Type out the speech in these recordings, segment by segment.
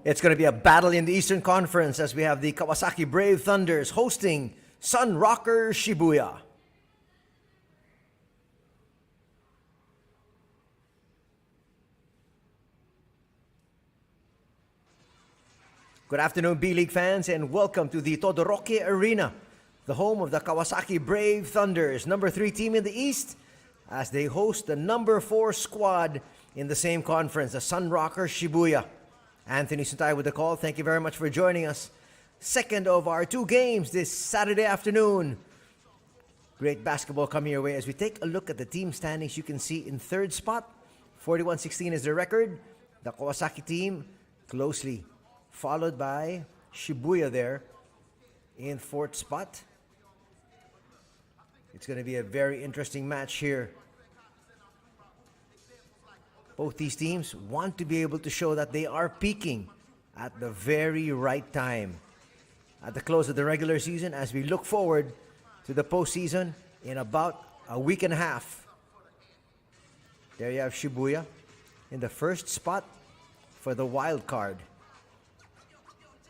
It's going to be a battle in the Eastern Conference as we have the Kawasaki Brave Thunders hosting Sunrockers Shibuya. Good afternoon, B.LEAGUE fans, and welcome to the Todoroki Arena, the home of the Kawasaki Brave Thunders, number 3 team in the East, as they host the number 4 squad in the same conference, the Sunrockers Shibuya. Anthony Suntay with the call. Thank you very much for joining us. Second of our 2 games this Saturday afternoon. Great basketball coming your way as we take a look at the team standings. You can see in 3rd spot, 41-16 is the record. The Kawasaki team closely followed by Shibuya there in 4th spot. It's going to be a very interesting match here. Both these teams want to be able to show that they are peaking at the very right time. At the close of the regular season, as we look forward to the postseason in about a week and a half. There you have Shibuya in the 1st spot for the wild card.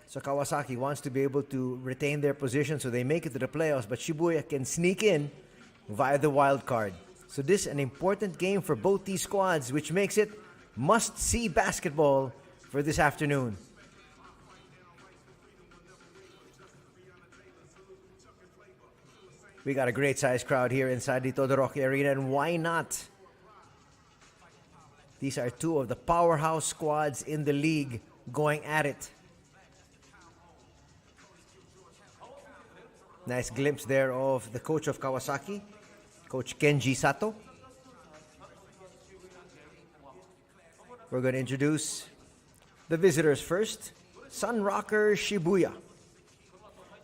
So Kawasaki wants to be able to retain their position so they make it to the playoffs, but Shibuya can sneak in via the wild card. So this is an important game for both these squads, which makes it must-see basketball for this afternoon. We got a great-sized crowd here inside the Todoroki Arena, and why not? These are 2 of the powerhouse squads in the league going at it. Nice glimpse there of the coach of Kawasaki, Coach Kenji Sato. We're going to introduce the visitors first. Sunrockers Shibuya.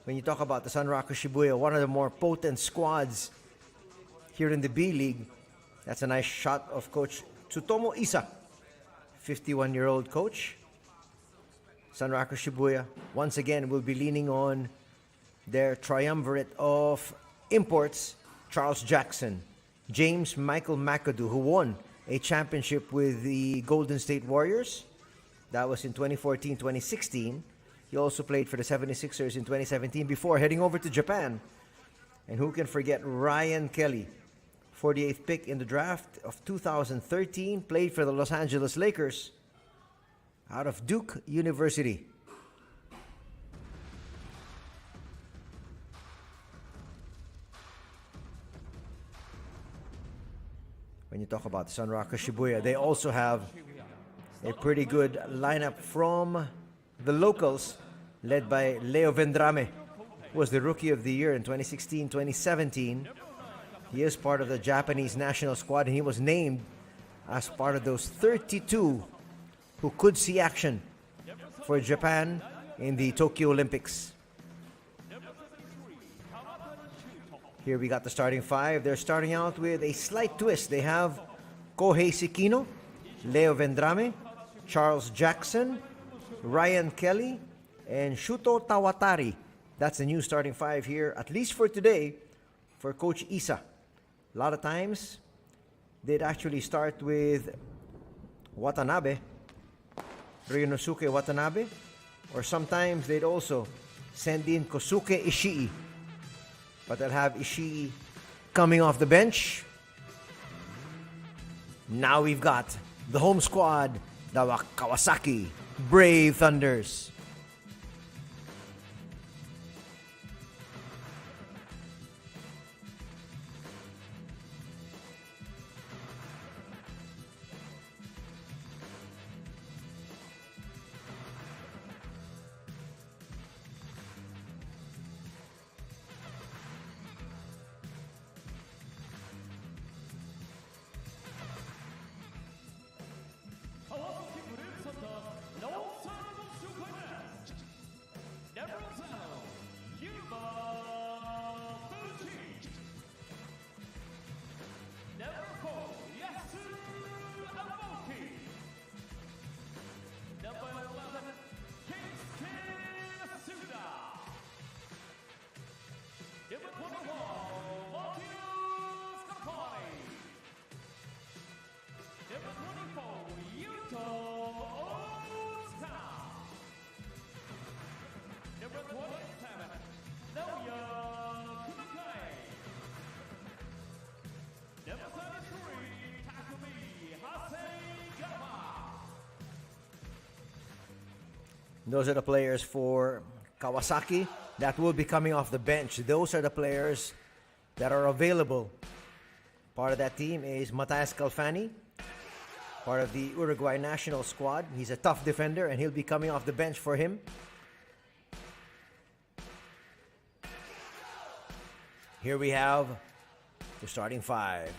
When you talk about the Sunrockers Shibuya, one of the more potent squads here in the B-League. That's a nice shot of Coach Tsutomu Isa, 51-year-old coach. Sunrockers Shibuya, once again, will be leaning on their triumvirate of imports, Charles Jackson, James Michael McAdoo, who won a championship with the Golden State Warriors. That was in 2014-2016. He also played for the 76ers in 2017 before heading over to Japan. And who can forget Ryan Kelly, 48th pick in the draft of 2013, played for the Los Angeles Lakers out of Duke University. When you talk about the Sunrockers Shibuya, they also have a pretty good lineup from the locals, led by Leo Vendrame, who was the Rookie of the Year in 2016-2017. He is part of the Japanese national squad, and he was named as part of those 32 who could see action for Japan in the Tokyo Olympics. Here we got the starting 5. They're starting out with a slight twist. They have Kohei Sekino, Leo Vendrame, Charles Jackson, Ryan Kelly, and Shuto Tawatari. That's the new starting 5 here, at least for today, for Coach Isa. A lot of times, they'd actually start with Watanabe, Ryunosuke Watanabe, or sometimes they'd also send in Kosuke Ishii. But they'll have Ishii coming off the bench. Now we've got the home squad, the Kawasaki Brave Thunders. Those are the players for Kawasaki that will be coming off the bench. Those are the players that are available. Part of that team is Matias Calfani, part of the Uruguay national squad. He's a tough defender and he'll be coming off the bench for him. Here we have the starting five.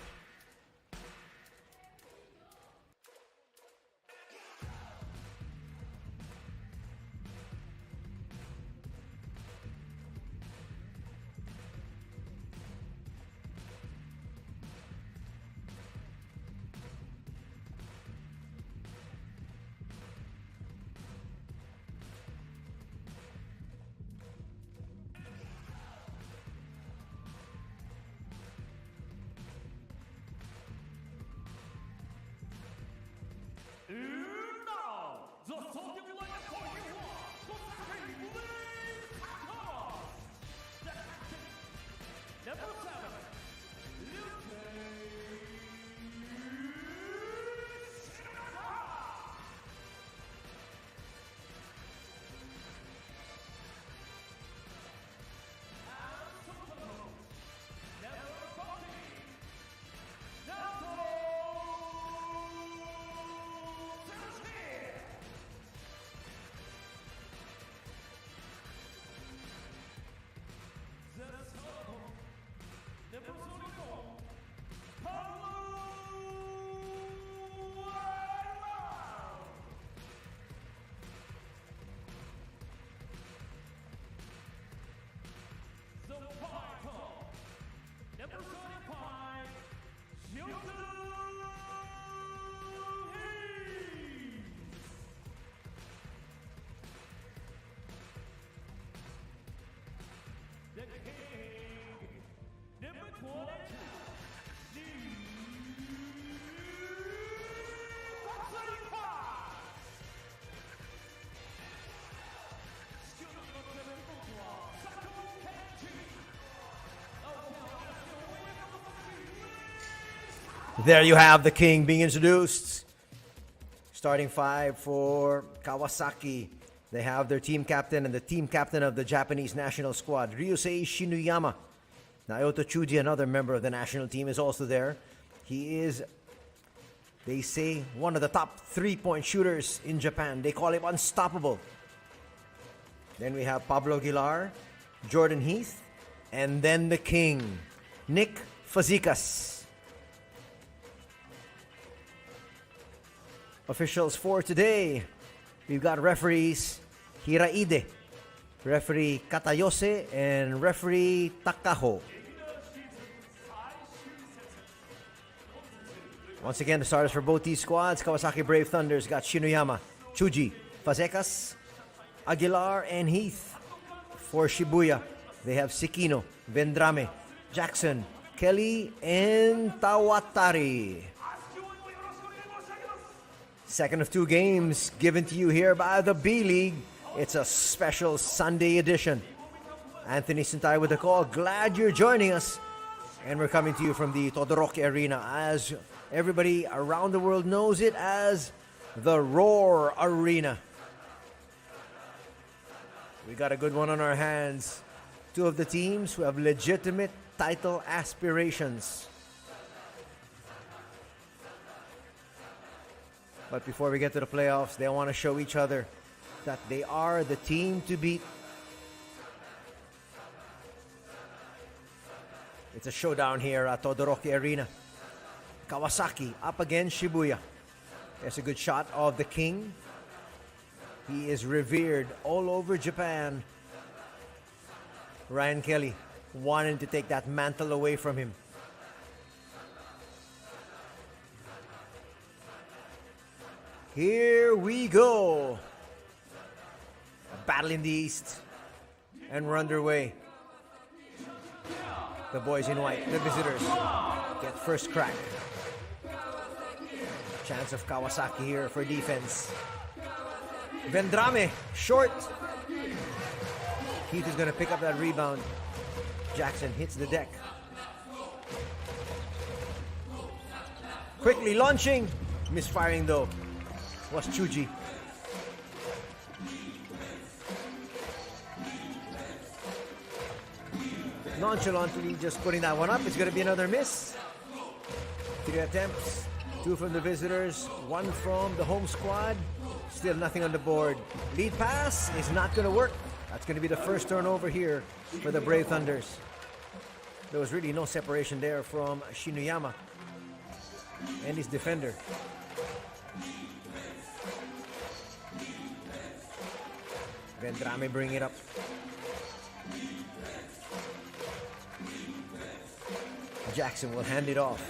There you have the king being introduced. Starting five for Kawasaki. They have their team captain and the team captain of the Japanese national squad, Ryusei Shinuyama. Naoto Chuji, another member of the national team, is also there. He is, they say, one of the top 3-point shooters in Japan. They call him unstoppable. Then we have Pablo Aguilar, Jordan Heath, and then the king, Nick Fazekas. Officials for today, we've got referees Hiraide, referee Katayose, and referee Takaho. Once again, the starters for both these squads. Kawasaki Brave Thunders got Shinuyama, Chuji, Fazekas, Aguilar, and Heath. For Shibuya, they have Sekino, Vendrame, Jackson, Kelly, and Tawatari. Second of two games given to you here by the B-League. It's a special Sunday edition. Anthony Sintay with the call. Glad you're joining us. And we're coming to you from the Todoroki Arena, as everybody around the world knows it as the Roar Arena. We got a good one on our hands. Two of the teams who have legitimate title aspirations. But before we get to the playoffs, they want to show each other that they are the team to beat. It's a showdown here at Todoroki Arena. Kawasaki up against Shibuya. There's a good shot of the king. He is revered all over Japan. Ryan Kelly wanting to take that mantle away from him. Here we go. A battle in the East. And we're underway. The boys in white, the visitors, get first crack. Chance of Kawasaki here for defense. Vendrame, short. Heath is going to pick up that rebound. Jackson hits the deck. Quickly launching. Misfiring though was Chuji. nonchalantly just putting that one up. It's going to be another miss. 3 attempts, 2 from the visitors, 1 from the home squad. Still nothing on the board. Lead pass is not going to work. That's going to be the first turnover here for the Brave Thunders. There was really no separation there from Shinuyama and his defender. Vendrame bringing it up. Jackson will hand it off.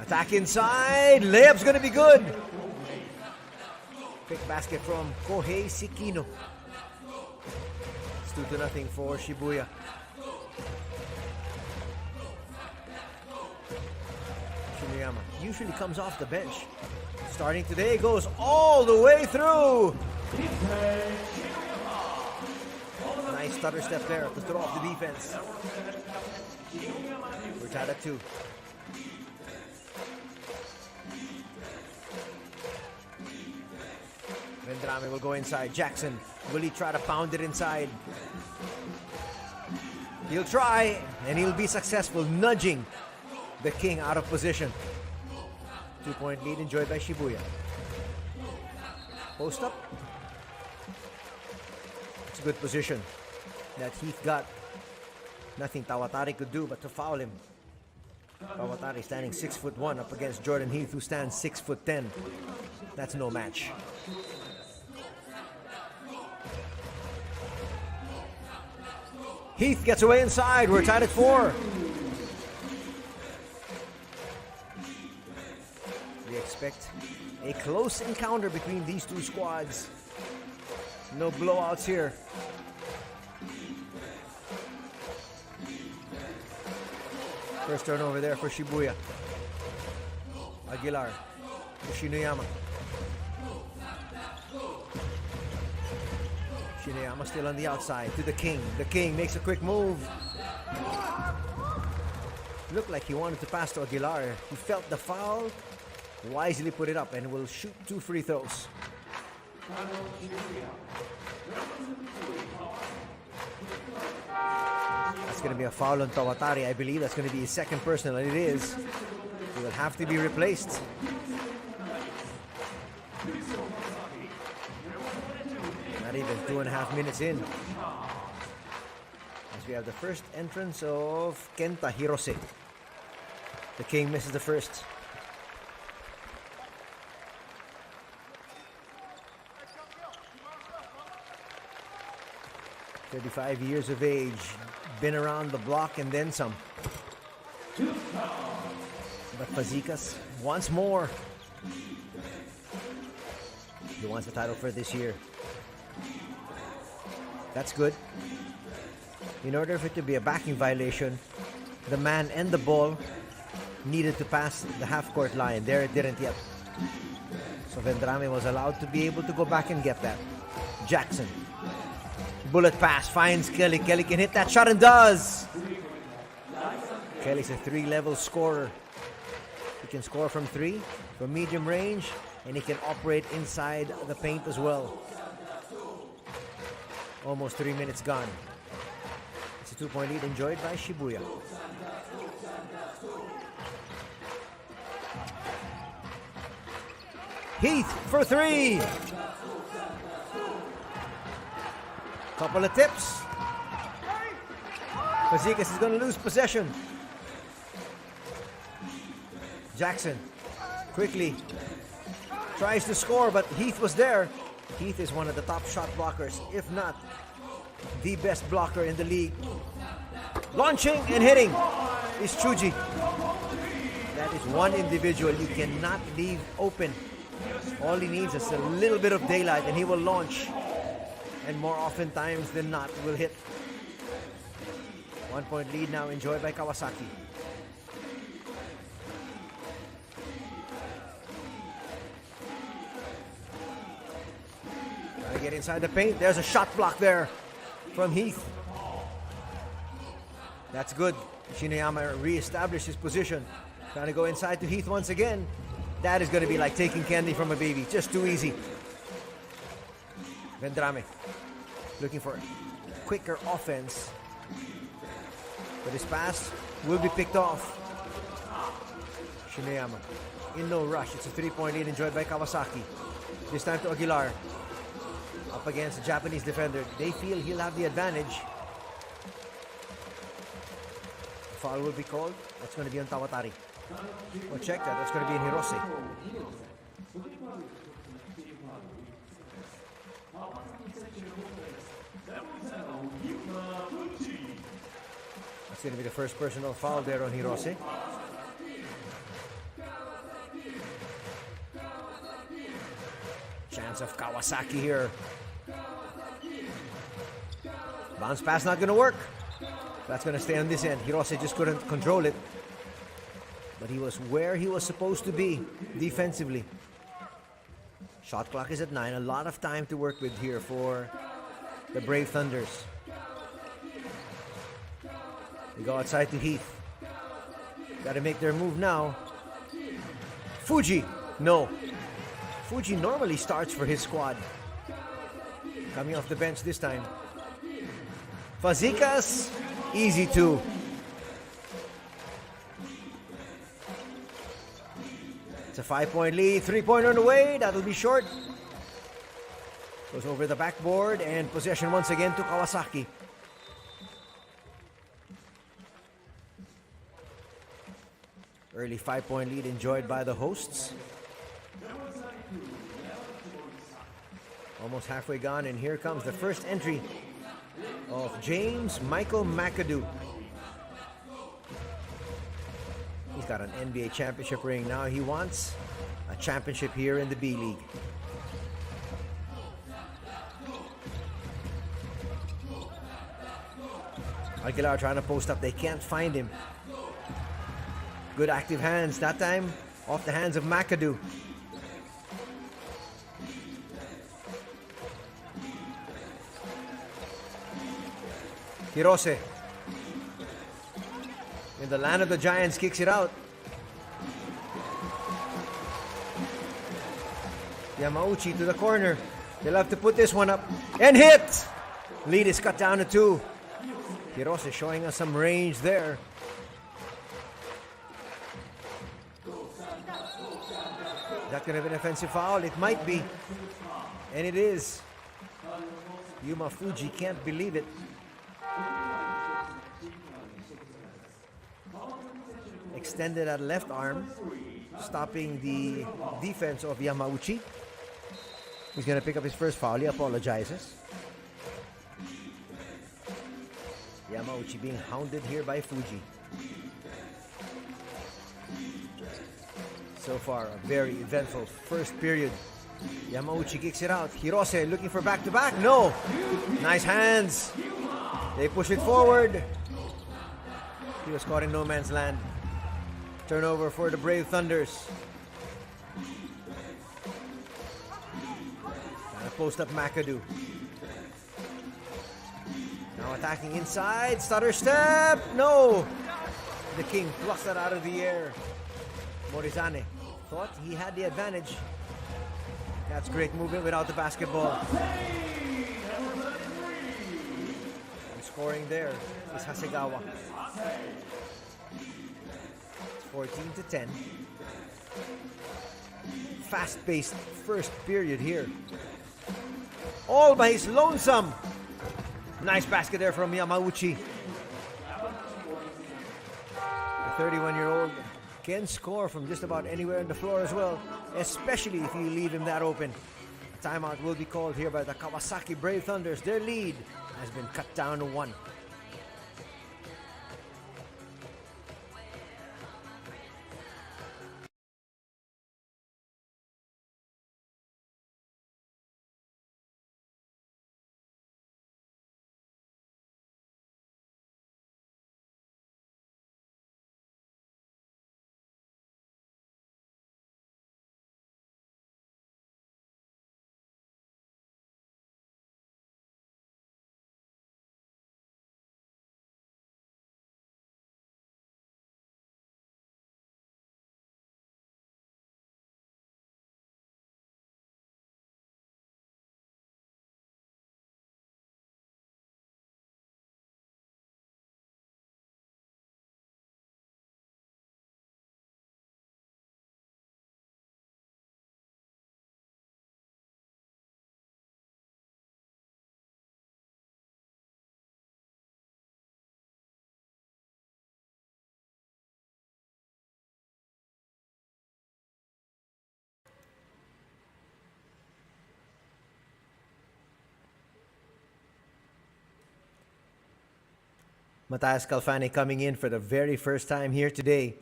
Attack inside. Layup's going to be good. Quick basket from Kohei Sikino. It's 2-0 for Shibuya. Shinuyama usually comes off the bench. Starting today, goes all the way through. Nice stutter step there to throw off the defense. We're tied at 2. Vendrame will go inside. Jackson, will he try to pound it inside? He'll try, and he'll be successful, nudging the King out of position. 2-point lead enjoyed by Shibuya. Post up. It's a good position that Heath got. Nothing Tawatari could do but to foul him. Tawatari standing 6'1" up against Jordan Heath, who stands 6'10". That's no match. Heath gets away inside. We're tied at 4. We expect a close encounter between these two squads. No blowouts here. First turnover there for Shibuya. Aguilar to Shinuyama. Shinuyama still on the outside to the King. The King makes a quick move. Looked like he wanted to pass to Aguilar. He felt the foul, wisely put it up, and will shoot 2 free throws. That's going to be a foul on Tawatari. I believe that's going to be his second personal, and it is. He will have to be replaced. Not even 2.5 minutes in. As we have the first entrance of Kenta Hirose. The King misses the first. "35 years of age, been around the block and then some." But Fazekas wants more. He wants the title for this year. That's good. In order for it to be a backing violation, the man and the ball needed to pass the half-court line. There it didn't yet. So Vendrame was allowed to be able to go back and get that. Jackson. Bullet pass, finds Kelly. Kelly can hit that shot and does. Kelly's a 3-level scorer. He can score from 3, from medium range, and he can operate inside the paint as well. Almost 3 minutes gone. It's a 2-point lead enjoyed by Shibuya. Heath for 3. Couple of tips. Fazekas is going to lose possession. Jackson quickly tries to score, but Heath was there. Heath is one of the top shot blockers, if not the best blocker in the league. Launching and hitting is Chuji. That is one individual you cannot leave open. All he needs is a little bit of daylight and he will launch. And more often times than not will hit. 1-point lead now enjoyed by Kawasaki. Trying to get inside the paint. There's a shot block there from Heath. That's good. Shinuyama re-established his position. Trying to go inside to Heath once again. That is going to be like taking candy from a baby. Just too easy. Vendrame looking for quicker offense. But his pass will be picked off. Shineyama in no rush. It's a 3-point lead enjoyed by Kawasaki. This time to Aguilar. Up against the Japanese defender. They feel he'll have the advantage. Foul will be called. That's going to be on Tawatari. Oh, check that. That's going to be in Hirose. That's going to be the first personal foul there on Hirose. Chance of Kawasaki here. Bounce pass not going to work. That's going to stay on this end. Hirose just couldn't control it. But he was where he was supposed to be defensively. Shot clock is at 9. A lot of time to work with here for the Brave Thunders. They go outside to Heath. Got to make their move now. Fuji. No. Fuji normally starts for his squad. Coming off the bench this time. Fazekas. Easy too. It's a 5-point lead. 3-point on the way. That'll be short. Goes over the backboard and possession once again to Kawasaki. Early 5-point lead enjoyed by the hosts. Almost halfway gone, and here comes the first entry of James Michael McAdoo. He's got an NBA championship ring. Now he wants a championship here in the B-League. Aguilar trying to post up. They can't find him. Good active hands. That time off the hands of McAdoo. Hirose, in the land of the Giants, kicks it out. Yamauchi to the corner. They'll have to put this one up. And hit! Lead is cut down to 2. Hirose showing us some range there. Is that going to be an offensive foul? It might be. And it is. Yuma Fuji can't believe it. Extended at left arm, stopping the defense of Yamauchi. He's going to pick up his first foul. He apologizes. Yamauchi being hounded here by Fuji. So far, a very eventful first period. Yamauchi kicks it out. Hirose looking for back-to-back. No! Nice hands. They push it forward. He was caught in no man's land. Turnover for the Brave Thunders. Trying to post up McAdoo. Now attacking inside. Stutter step. No! The King plucks that out of the air. Morizane thought he had the advantage. That's great movement without the basketball. And scoring there is Hasegawa. 14-10. Fast-paced first period here. All by his lonesome. Nice basket there from Yamauchi. The 31-year-old can score from just about anywhere on the floor as well, especially if you leave him that open. A timeout will be called here by the Kawasaki Brave Thunders. Their lead has been cut down to 1. Matthias Calfani coming in for the very first time here today,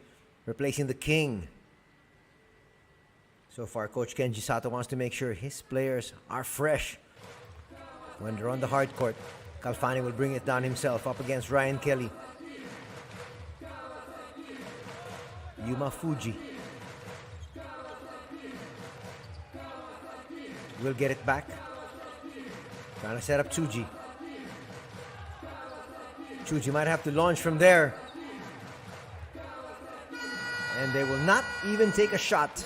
replacing the King. So far, Coach Kenji Sato wants to make sure his players are fresh when they're on the hard court. Calfani will bring it down himself up against Ryan Kelly. Yuma Fuji will get it back. Trying to set up Tsuji. Tsuji might have to launch from there. And they will not even take a shot.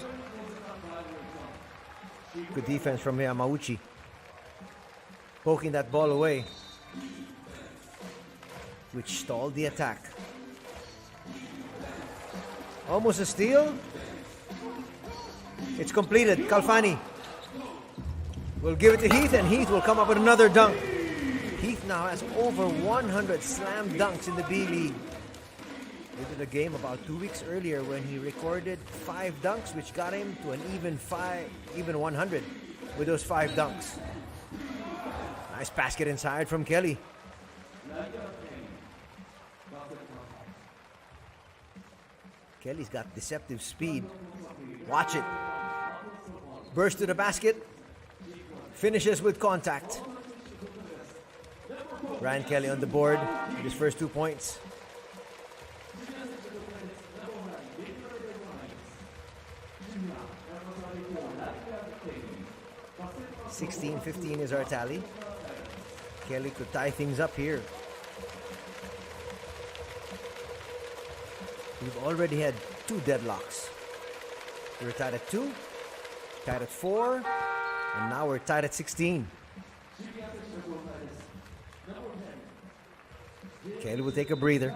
Good defense from Yamauchi. Poking that ball away, which stalled the attack. Almost a steal. It's completed. Calfani will give it to Heath, and Heath will come up with another dunk. Heath now has over 100 slam dunks in the B-League. He did a game about 2 weeks earlier when he recorded 5 dunks, which got him to an even 100 with those 5 dunks. Nice basket inside from Kelly. Kelly's got deceptive speed. Watch it. Burst to the basket. Finishes with contact. Ryan Kelly on the board with his first 2 points. (16-15) is our tally. Kelly could tie things up here. We've already had 2 deadlocks. We were tied at 2, tied at 4, and now we're tied at 16. Kelly will take a breather.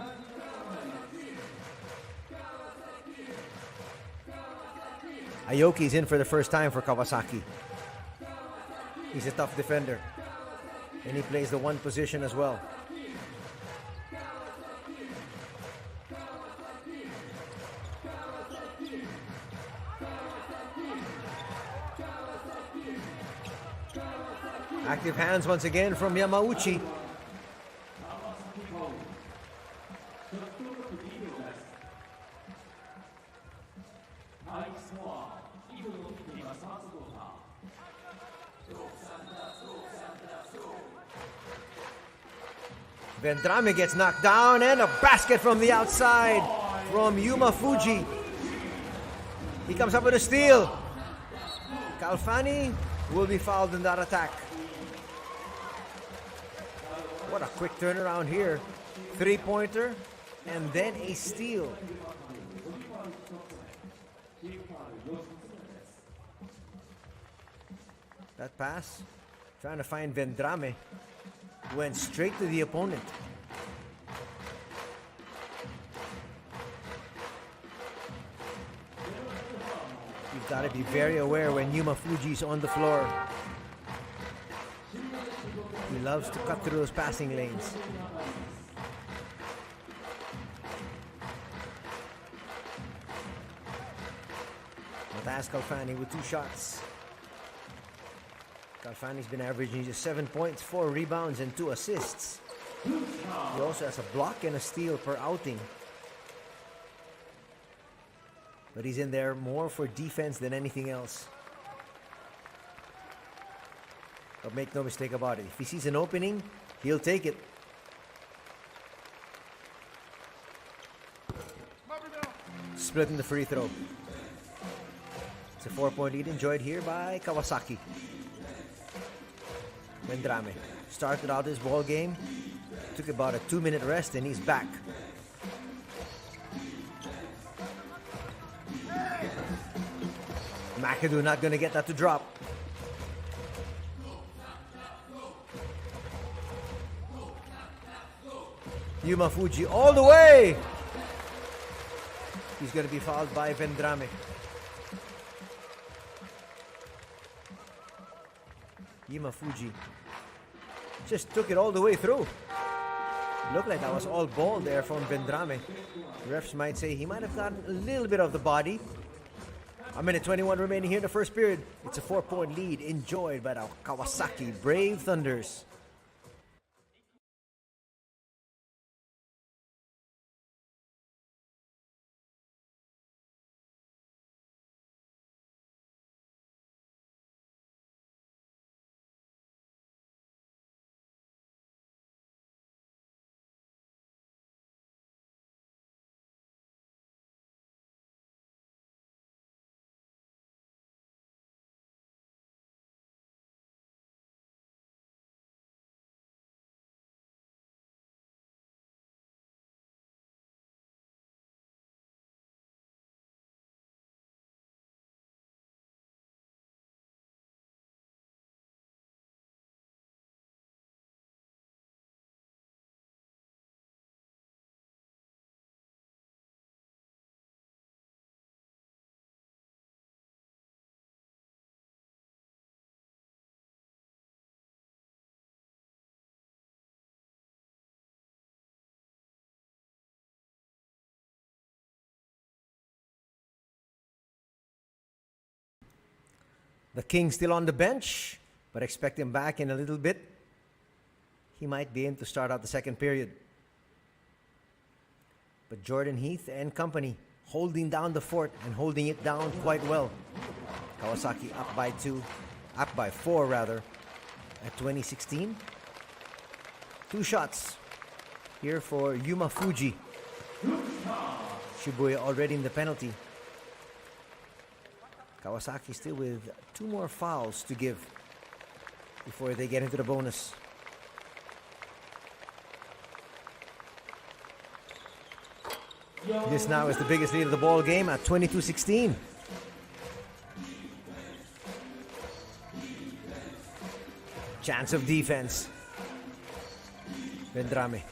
Aoki's in for the first time for Kawasaki. He's a tough defender. And he plays the 1 position as well. Active hands once again from Yamauchi. Vendrame gets knocked down, and a basket from the outside from Yuma Fuji. He comes up with a steal. Calfani will be fouled in that attack. What a quick turnaround here. 3-pointer and then a steal. That pass, trying to find Vendrame, went straight to the opponent. You've got to be very aware when Yuma Fuji's on the floor. He loves to cut through those passing lanes. Matthias Calfani with 2 shots. Calfani's been averaging just 7 points, 4 rebounds, and 2 assists. He also has a block and a steal per outing. But he's in there more for defense than anything else. But make no mistake about it. If he sees an opening, he'll take it. Splitting the free throw. It's a 4-point lead enjoyed here by Kawasaki. Vendrame started out his ball game, took about a 2-minute rest, and he's back. McAdoo not going to get that to drop. Yuma Fuji all the way. He's going to be fouled by Vendrame. Yuma Fuji just took it all the way through. Looked like that was all ball there from Vendrame. Refs might say he might have gotten a little bit of the body. 1:21 remaining here in the first period. It's a 4-point lead enjoyed by the Kawasaki Brave Thunders. The King still on the bench, but expect him back in a little bit. He might be in to start out the second period. But Jordan Heath and company holding down the fort and holding it down quite well. Kawasaki up by 4 rather, at 20-16. 2 shots here for Yuma Fuji. Shibuya already in the penalty. Kawasaki still with 2 more fouls to give before they get into the bonus. This now is the biggest lead of the ball game at 22-16. Chance of defense. Vendrame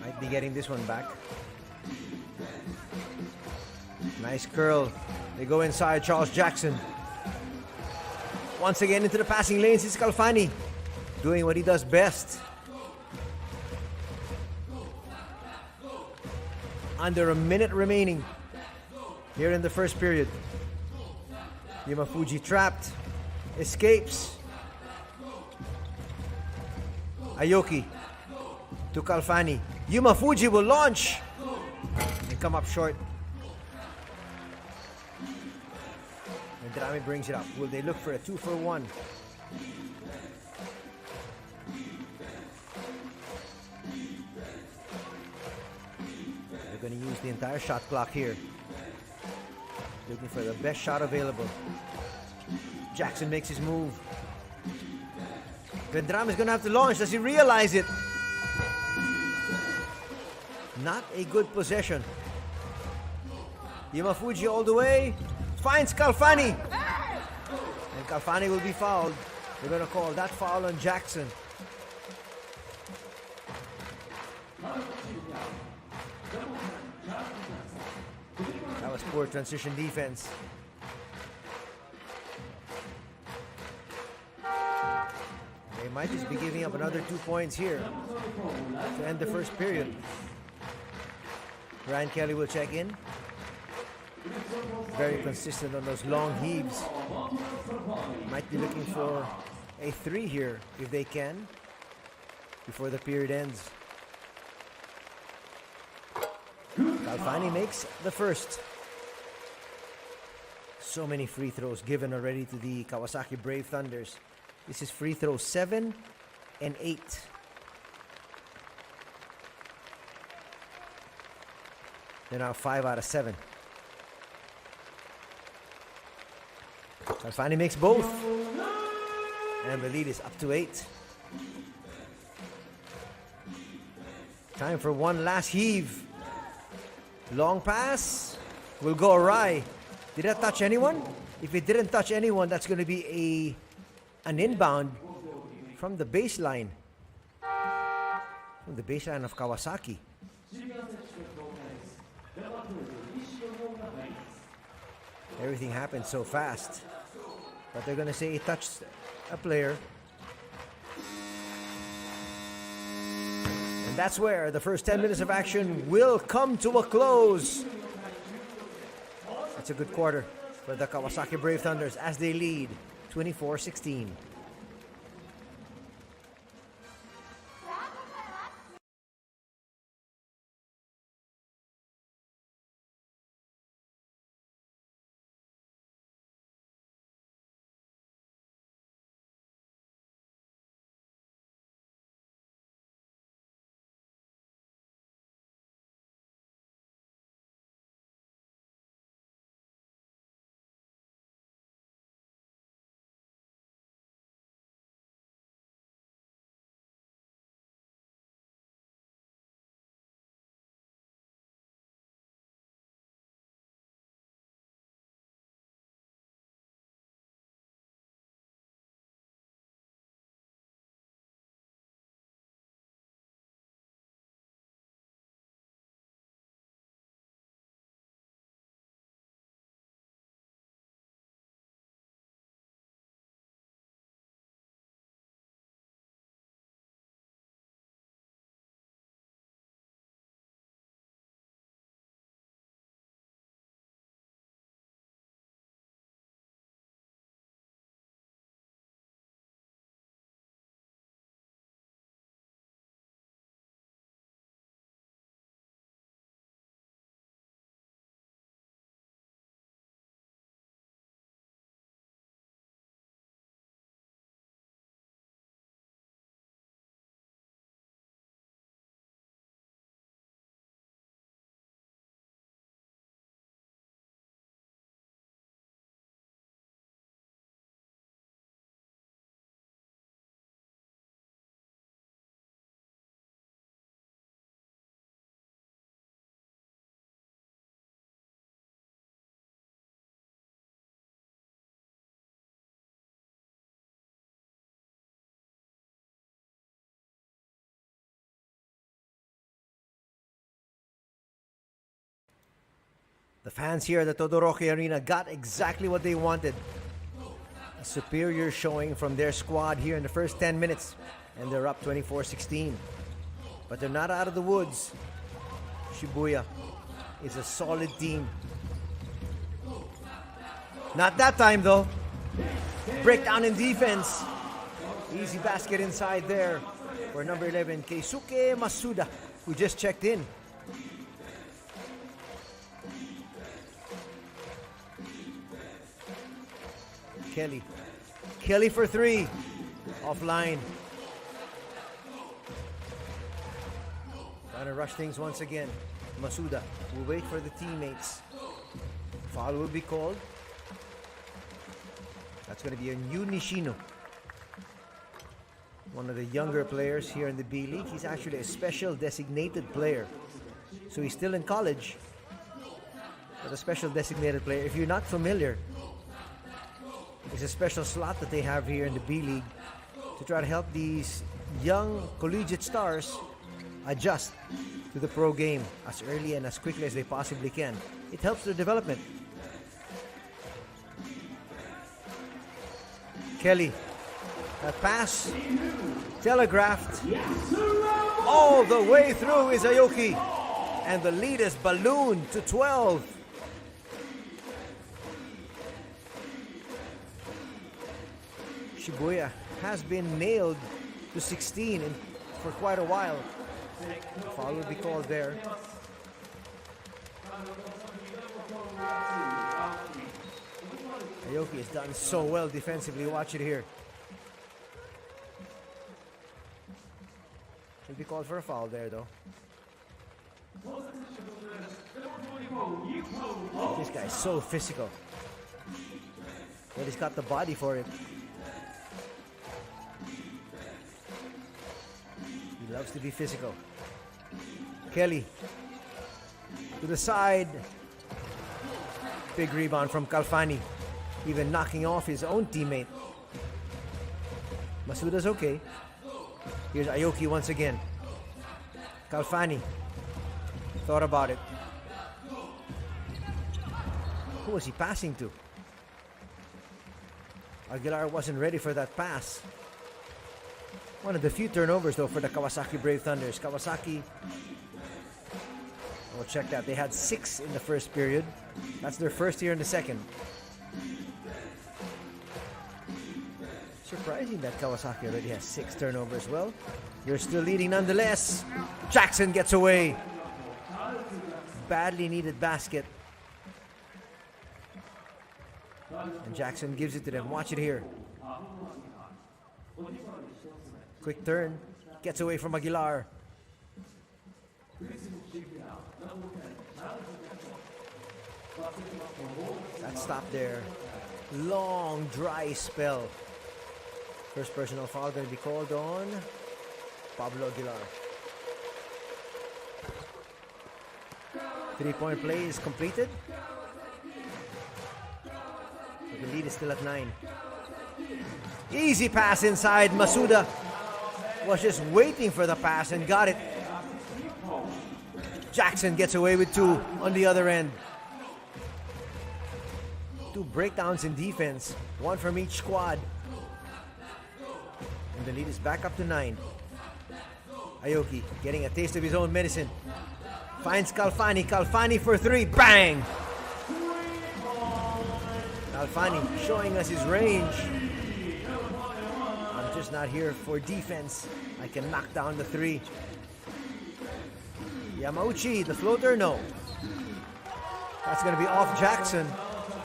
might be getting this one back. Nice curl. They go inside. Charles Jackson. Once again into the passing lanes. It's Calfani doing what he does best. Under a minute remaining here in the first period. Yuma Fuji trapped. Escapes. Aoki to Calfani. Yuma Fuji will launch and come up short. Vendrame brings it up. Will they look for a 2-for-1? They're going to use the entire shot clock here. Looking for the best shot available. Jackson makes his move. Vendrame is going to have to launch. Does he realize it? Not a good possession. Yuma Fuji all the way. Finds Calfani. And Calfani will be fouled. They're going to call that foul on Jackson. That was poor transition defense. They might just be giving up another 2 points here to end the first period. Ryan Kelly will check in. Very consistent on those long heaves. Might be looking for a 3 here if they can before the period ends. Calfani makes the first. So many free throws given already to the Kawasaki Brave Thunders. This is free throw 7 and 8. They're now 5 out of 7. Calfani makes both. And the lead is up to 8. Time for one last heave. Long pass will go awry. Did that touch anyone? If it didn't touch anyone, that's going to be an inbound from the baseline. From the baseline of Kawasaki. Everything happened so fast. But they're going to say it touched a player. And that's where the first 10 minutes of action will come to a close. It's a good quarter for the Kawasaki Brave Thunders as they lead 24-16. The fans here at the Todoroki Arena got exactly what they wanted. A superior showing from their squad here in the first 10 minutes. And they're up 24-16. But they're not out of the woods. Shibuya is a solid team. Not that time though. Breakdown in defense. Easy basket inside there for number 11, Keisuke Masuda, who just checked in. Kelly for three. Offline. Trying to rush things once again. Masuda will wait for the teammates. Foul will be called. That's going to be a new Nishino. One of the younger players here in the B-League. He's actually a special designated player. So he's still in college. But a special designated player. If you're not familiar, it's a special slot that they have here in the B-League to try to help these young collegiate stars adjust to the pro game as early and as quickly as they possibly can. It helps their development. Kelly, that pass telegraphed all the way through is Aoki, and the lead is ballooned to 12. Shibuya has been nailed to 16 for quite a while. Foul will be called there. Aoki has done so well defensively. Watch it here. He'll be called for a foul there though. This guy's so physical. But he's got the body for it. He loves to be physical. Kelly to the side. Big rebound from Kalfani. Even knocking off his own teammate. Masuda's okay. Here's Aoki once again. Kalfani thought about it. Who was he passing to? Aguilar wasn't ready for that pass. One of the few turnovers though for the Kawasaki Brave Thunders. Kawasaki, we'll check that. They had 6 in the first period. That's their first here in the second. Surprising that Kawasaki already has 6 turnovers. Well, you're still leading nonetheless. Jackson gets away. Badly needed basket. And Jackson gives it to them. Watch it here. Quick turn. Gets away from Aguilar. That stop there. Long dry spell. First personal foul going to be called on Pablo Aguilar. 3-point play is completed. The lead is still at 9. Easy pass inside. Masuda was just waiting for the pass and got it. Jackson gets away with 2 on the other end. 2 breakdowns in defense. 1 from each squad. And the lead is back up to 9. Aoki getting a taste of his own medicine. Finds Kalfani. Kalfani for 3. Bang! Kalfani showing us his range. I'm just not here for defense. I can knock down the 3. Yamauchi, the floater, no. That's going to be off Jackson.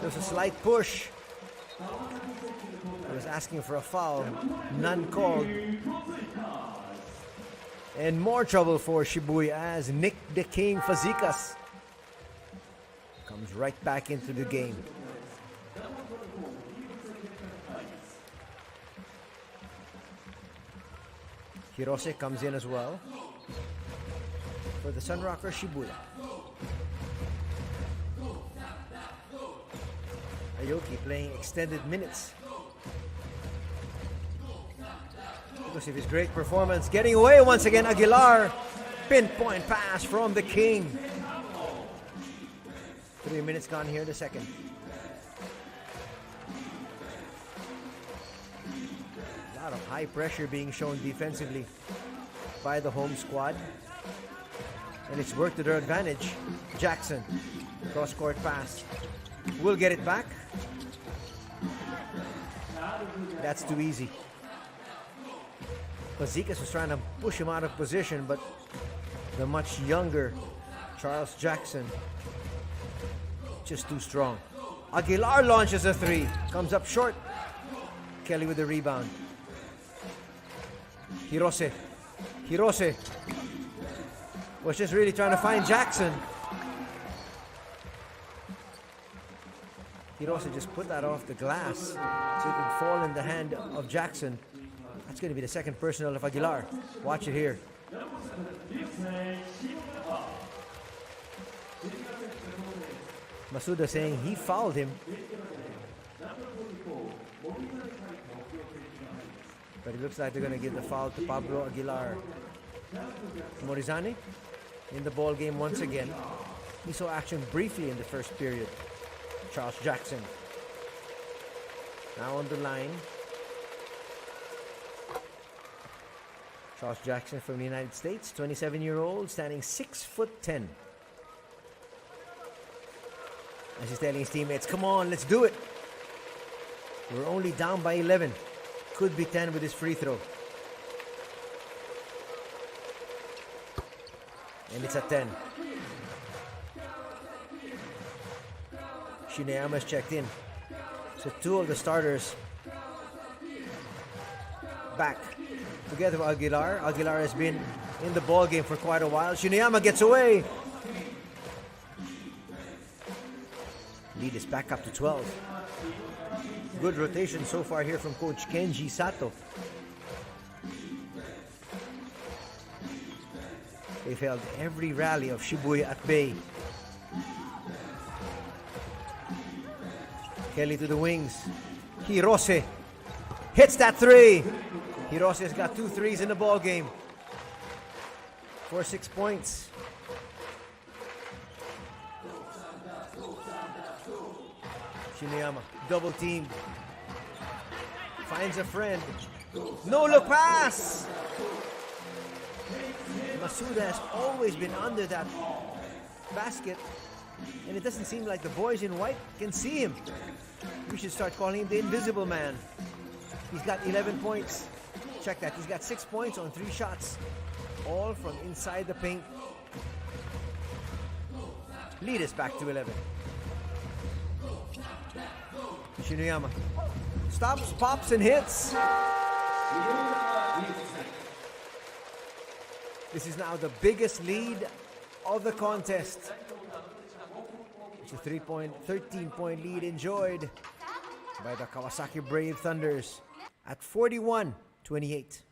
There's a slight push. He was asking for a foul. None called. And more trouble for Shibuya as Nick the King Fazekas comes right back into the game. Hirose comes in as well for the Sunrockers Shibuya. Aoki playing extended minutes because of his great performance. Getting away once again, Aguilar. Pinpoint pass from the King. 3 minutes gone here in the second. A lot of high pressure being shown defensively by the home squad. And it's worked to their advantage. Jackson, cross-court pass. Will get it back. That's too easy. Fazekas was trying to push him out of position, but the much younger Charles Jackson just too strong. Aguilar launches a three. Comes up short. Kelly with the rebound. Hirose was just really trying to find Jackson. Hirose just put that off the glass so it could fall in the hand of Jackson. That's going to be the second personal of Aguilar. Watch it here. Masuda saying he fouled him. But it looks like they're going to give the foul to Pablo Aguilar. Morizane in the ball game once again. He saw action briefly in the first period. Charles Jackson now on the line. Charles Jackson from the United States, 27-year-old, standing 6'10". As he's telling his teammates, come on, let's do it. We're only down by 11. Could be 10 with his free throw. And it's at 10. Shineyama's checked in. So two of the starters back together with Aguilar. Aguilar has been in the ball game for quite a while. Shineyama gets away. Lead is back up to 12. Good rotation so far here from Coach Kenji Sato. They've held every rally of Shibuya at bay. Kelly to the wings. Hirose hits that three. Hirose has got 2 threes in the ball game for 6 points. Shineyama double teamed. Finds a friend. No look pass. Masuda has always been under that basket, and it doesn't seem like the boys in white can see him. We should start calling him the invisible man. He's got 11 points. Check that. He's got 6 points on 3 shots, all from inside the paint. Lead us back to 11. Shineyama stops, pops, and hits. This is now the biggest lead of the contest. It's a 13-point lead enjoyed by the Kawasaki Brave Thunders at 41-28.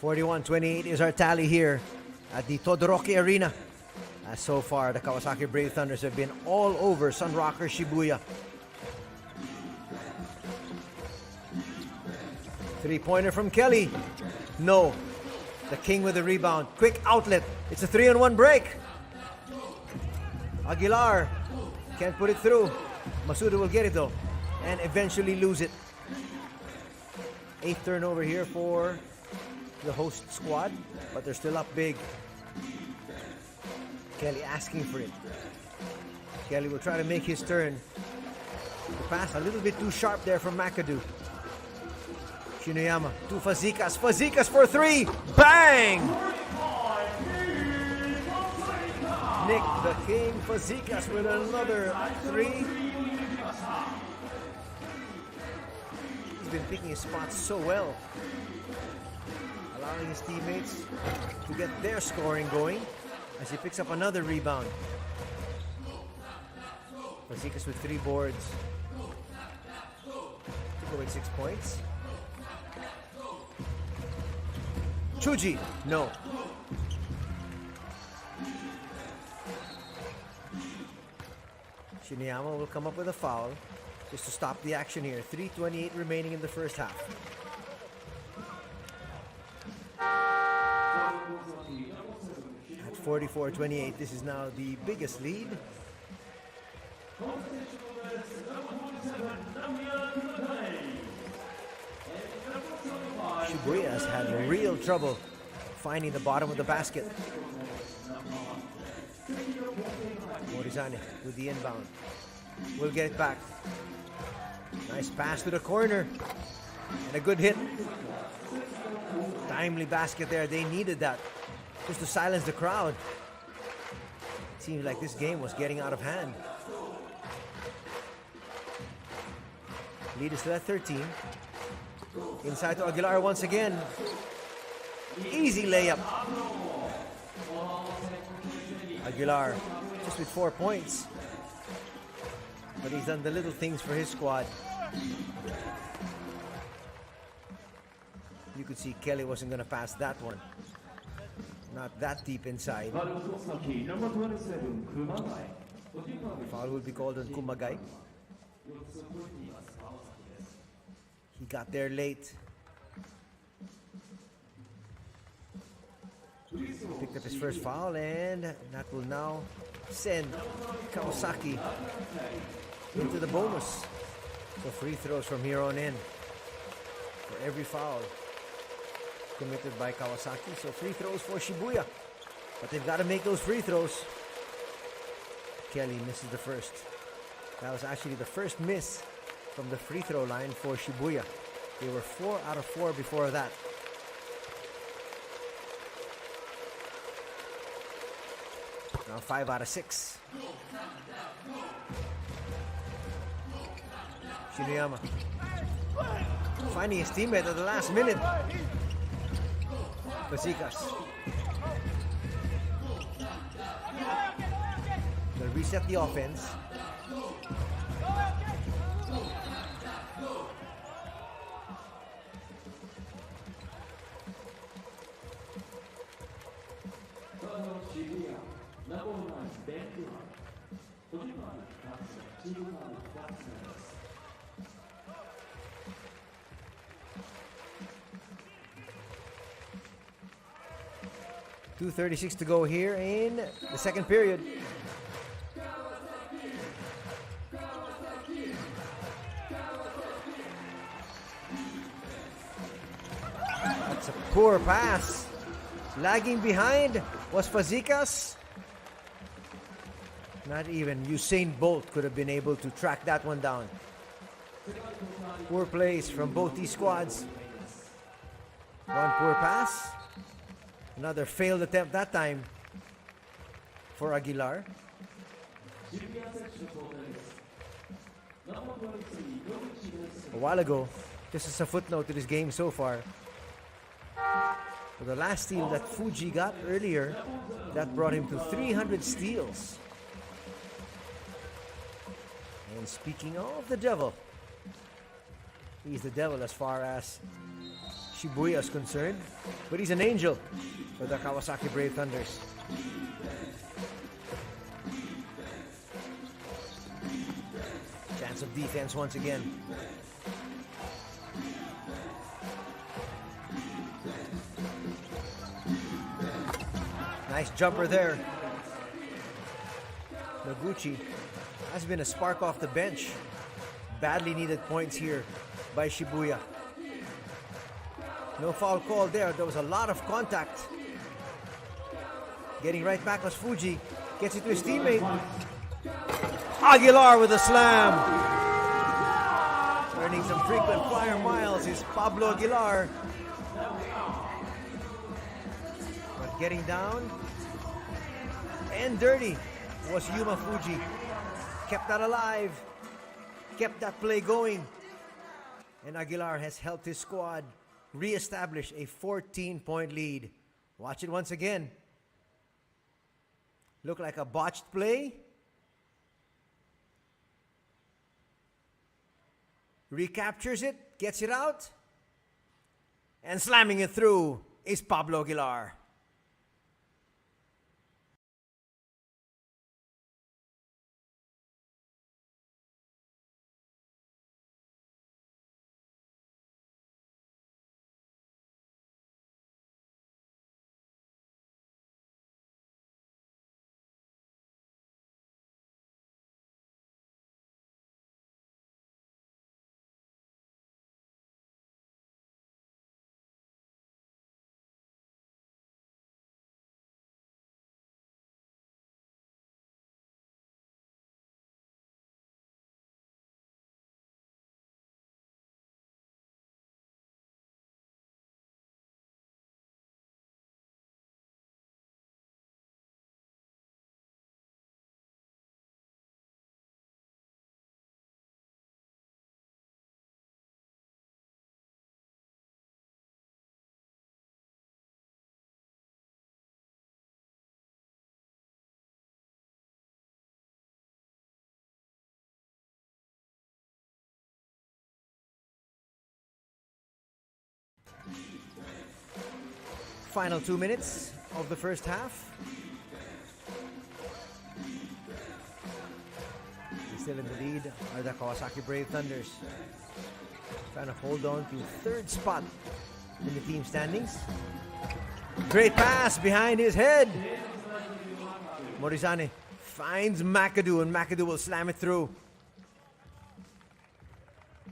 41-28 is our tally here at the Todoroki Arena. As so far, the Kawasaki Brave Thunders have been all over Sunrockers Shibuya. Three-pointer from Kelly. No. The King with the rebound. Quick outlet. It's a 3-on-1 break. Aguilar can't put it through. Masuda will get it though and eventually lose it. 8th turnover here for the host squad, but they're still up big. Kelly asking for it. Kelly will try to make his turn. The pass a little bit too sharp there from McAdoo. Shinoyama to Fazekas. Fazekas for 3. Bang! Nick the King Fazekas with another 3. He's been picking his spots so well, allowing his teammates to get their scoring going as he picks up another rebound. Fazekas with 3 boards. Took away 6 points. Chuji, no. Shinyama will come up with a foul just to stop the action here. 3:28 remaining in the first half. At 44-28, this is now the biggest lead. Shibuya has had real trouble finding the bottom of the basket. Morizane with the inbound. We'll get it back. Nice pass to the corner. And a good hit. Timely basket there. They needed that just to silence the crowd. It seemed like this game was getting out of hand. Lead is still at 13. Inside to Aguilar once again. Easy layup. Aguilar just with 4 points. But he's done the little things for his squad. You could see Kelly wasn't going to pass that one. Not that deep inside. Foul will be called on Kumagai. He got there late. Picked up his first foul, and that will now send Kawasaki into the bonus. So free throws from here on in for every foul committed by Kawasaki. So free throws for Shibuya, but they've got to make those free throws. Kelly misses the first. That was actually the first miss from the free throw line for Shibuya. They were 4 out of 4 before that. Now 5 out of 6. Shinoyama finding his teammate at the last minute. Fazekas. They'll reset the offense. .236 to go here in the second period. That's a poor pass. Lagging behind was Fazekas. Not even Usain Bolt could have been able to track that one down. Poor plays from both these squads. One poor pass. Another failed attempt that time for Aguilar. A while ago, just as a footnote to this game so far, for the last steal that Fuji got earlier, that brought him to 300 steals. And speaking of the devil, he's the devil as far as Shibuya is concerned, but he's an angel for the Kawasaki Brave Thunders. Chance of defense once again. Nice jumper there. Noguchi has been a spark off the bench. Badly needed points here by Shibuya. No foul call there. There was a lot of contact. Getting right back was Fuji. Gets it to his teammate. Aguilar with a slam. Earning some frequent flyer miles is Pablo Aguilar. But getting down and dirty was Yuma Fuji. Kept that alive. Kept that play going. And Aguilar has helped his squad re-establish a 14-point lead. Watch it once again. Look like a botched play. Recaptures it, gets it out. And slamming it through is Pablo Aguilar. Final 2 minutes of the first half. Still in the lead are the Kawasaki Brave Thunders. Trying to hold on to third spot in the team standings. Great pass behind his head. Morizane finds McAdoo, and McAdoo will slam it through.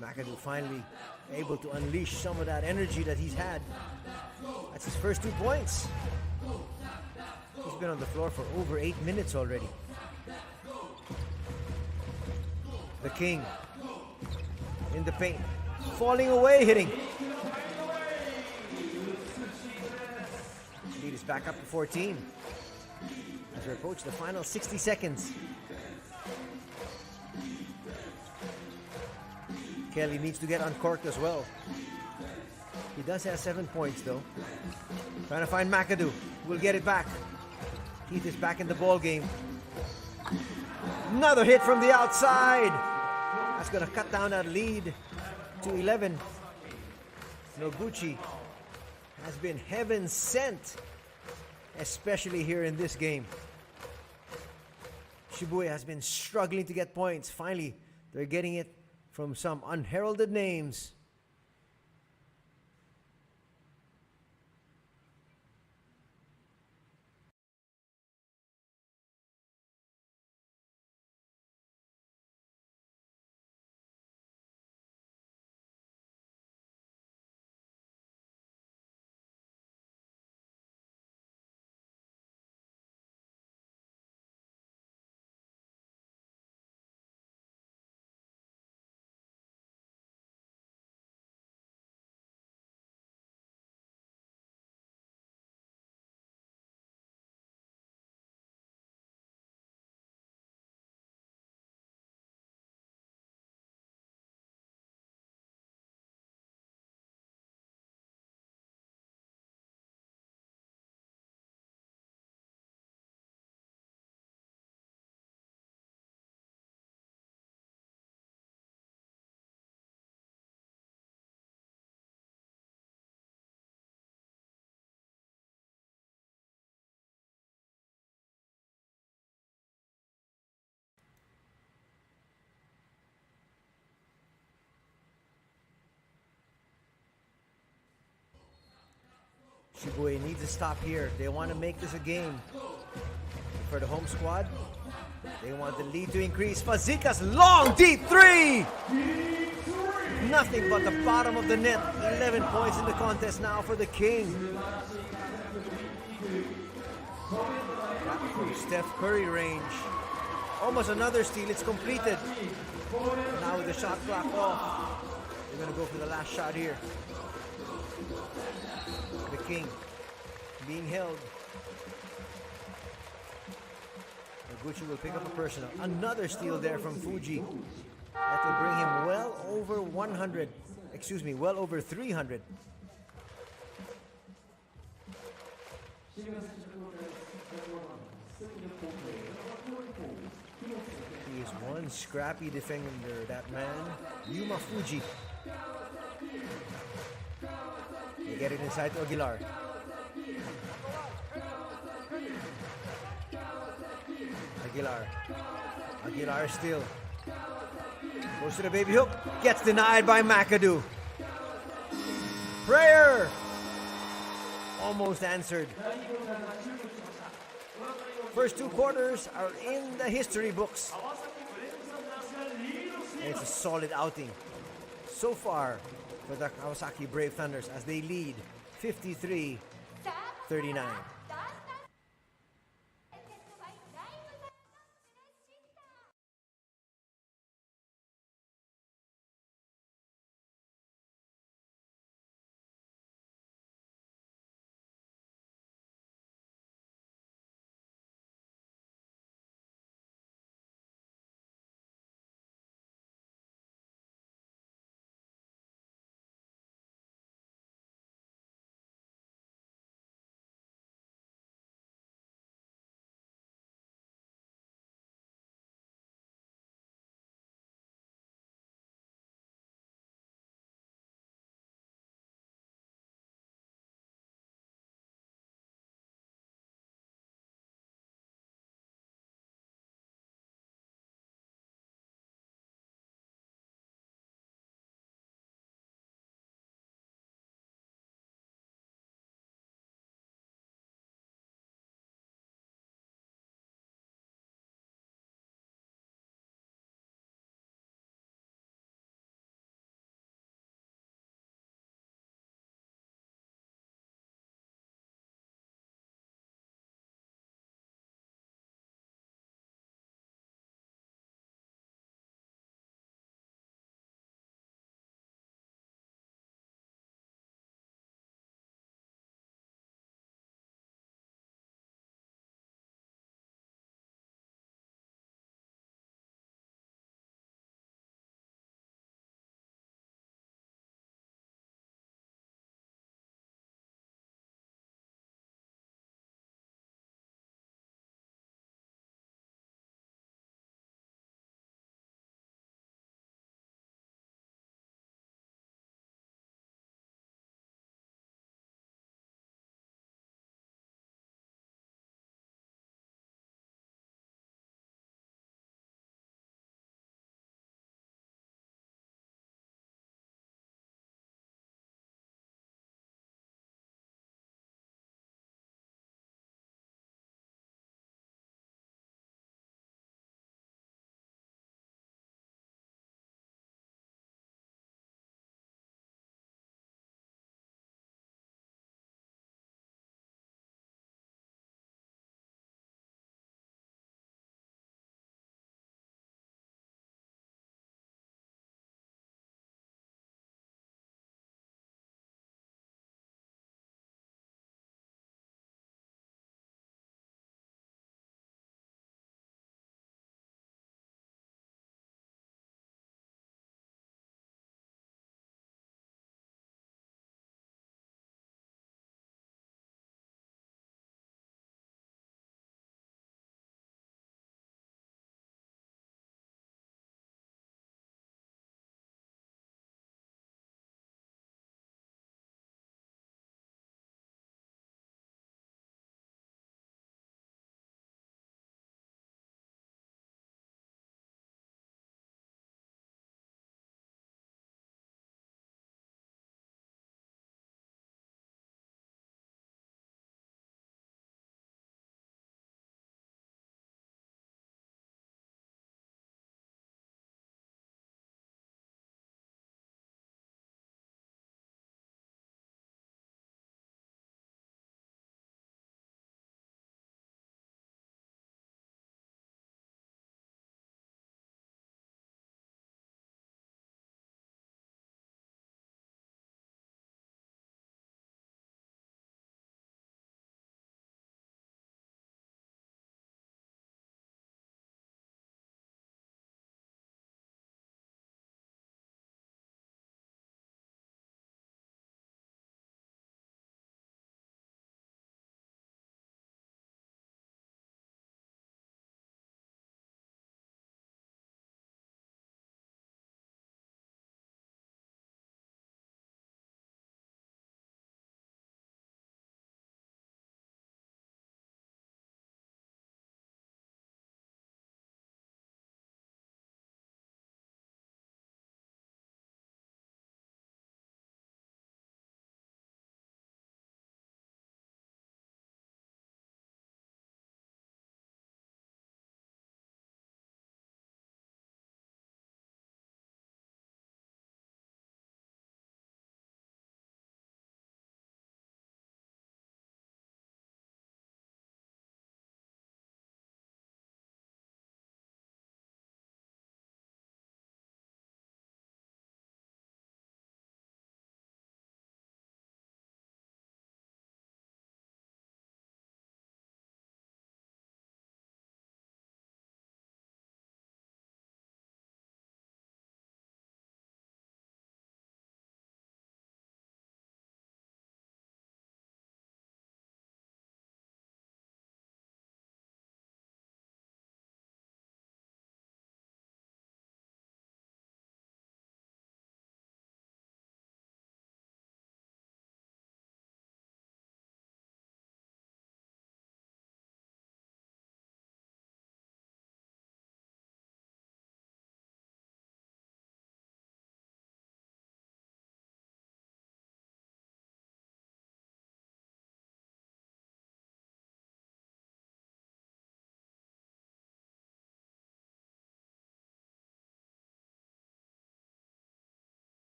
McAdoo finally able to unleash some of that energy that he's had. That's his first 2 points. He's been on the floor for over 8 minutes already. The King in the paint, falling away, hitting. Lead is back up to 14 as we approach the final 60 seconds. Kelly needs to get uncorked as well. He does have 7 points though. Trying to find McAdoo. Will get it back. Keith is back in the ball game. Another hit from the outside. That's going to cut down that lead to 11. Noguchi has been heaven sent, especially here in this game. Shibuya has been struggling to get points. Finally, they're getting it from some unheralded names. Shibuya needs to stop here. They want to make this a game. For the home squad, they want the lead to increase. Fazika's long, deep three! Nothing but the bottom of the net. 11 points in the contest now for the King. From Steph Curry range. Almost another steal. It's completed. Now with the shot clock off, they're going to go for the last shot here. The King being held. Gucci will pick up a personal. Another steal there from Fuji. That will bring him well over 100. Excuse me, well over 300. He is one scrappy defender, that man. Yuma Fuji. They get it inside to Aguilar. Aguilar still. Goes to the baby hook. Gets denied by McAdoo. Prayer! Almost answered. First two quarters are in the history books. And it's a solid outing so far for the Kawasaki Brave Thunders as they lead 53-39.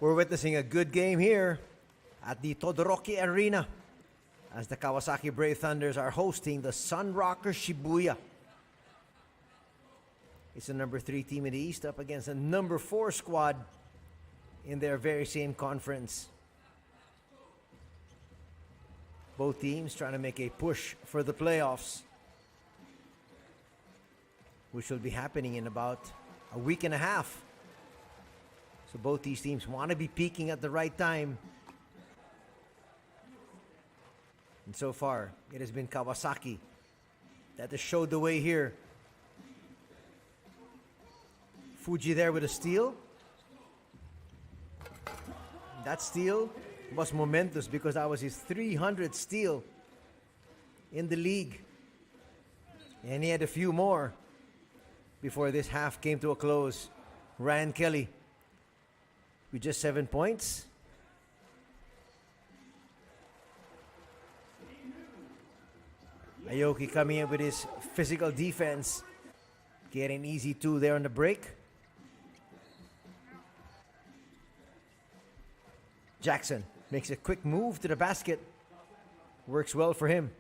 We're witnessing a good game here at the Todoroki Arena as the Kawasaki Brave Thunders are hosting the Sunrockers Shibuya. It's the number 3 team in the East up against the number 4 squad in their very same conference. Both teams trying to make a push for the playoffs, which will be happening in about a week and a half. So both these teams want to be peaking at the right time. And so far, it has been Kawasaki that has showed the way here. Fuji there with a steal. That steal was momentous because that was his 300th steal in the league. And he had a few more before this half came to a close. Ryan Kelly with just 7 points. Aoki coming in with his physical defense, getting an easy 2 there on the break. Jackson makes a quick move to the basket. Works well for him.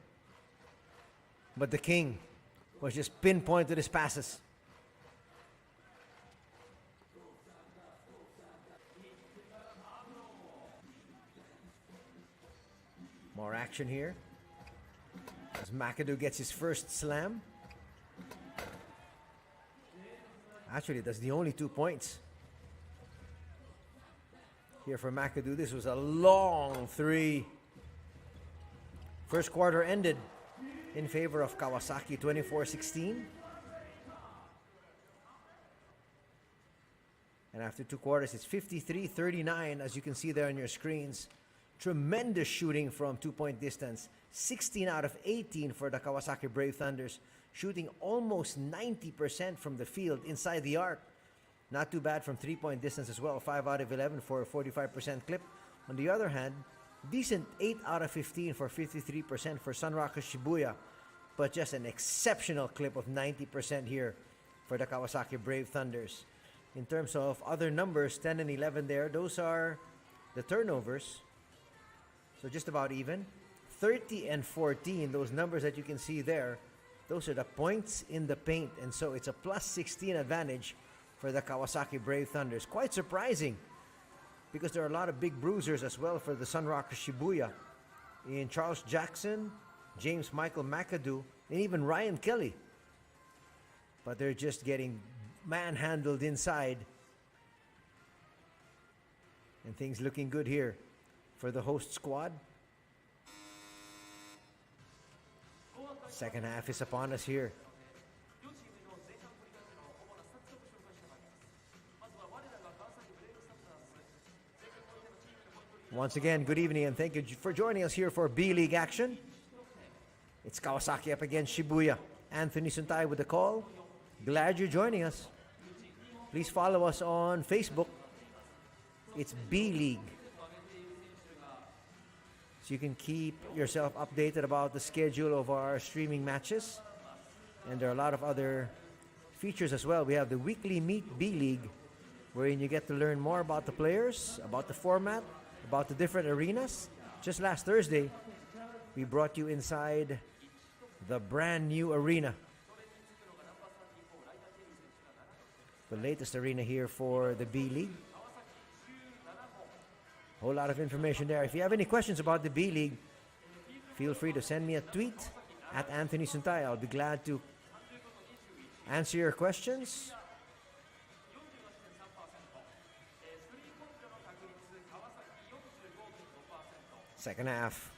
But the King was just pinpoint to his passes. More action here as McAdoo gets his first slam. Actually, that's the only 2 points here for McAdoo. This was a long 3. First quarter ended in favor of Kawasaki, 24-16. And after 2 quarters, it's 53-39, as you can see there on your screens. Tremendous shooting from 2-point distance. 16 out of 18 for the Kawasaki Brave Thunders. Shooting almost 90% from the field inside the arc. Not too bad from 3-point distance as well. 5 out of 11 for a 45% clip. On the other hand, decent 8 out of 15 for 53% for Sunrockers Shibuya. But just an exceptional clip of 90% here for the Kawasaki Brave Thunders. In terms of other numbers, 10 and 11 there, those are the turnovers. So just about even. 30 and 14, those numbers that you can see there, those are the points in the paint. And so it's a plus 16 advantage for the Kawasaki Brave Thunders. Quite surprising because there are a lot of big bruisers as well for the Sunrockers Shibuya. In Charles Jackson, James Michael McAdoo, and even Ryan Kelly. But they're just getting manhandled inside. And things looking good here for the host squad. Second half is upon us here. Once again, good evening and thank you for joining us here for B-League action. It's Kawasaki up against Shibuya. Anthony Suntay with the call. Glad you're joining us. Please follow us on Facebook. It's B-League. So you can keep yourself updated about the schedule of our streaming matches. And there are a lot of other features as well. We have the weekly Meet B-League, wherein you get to learn more about the players, about the format, about the different arenas. Just last Thursday, we brought you inside the brand new arena. The latest arena here for the B-League. Whole lot of information there. If you have any questions about the B-League, feel free to send me a tweet at Anthony Suntay. I'll be glad to answer your questions. Second half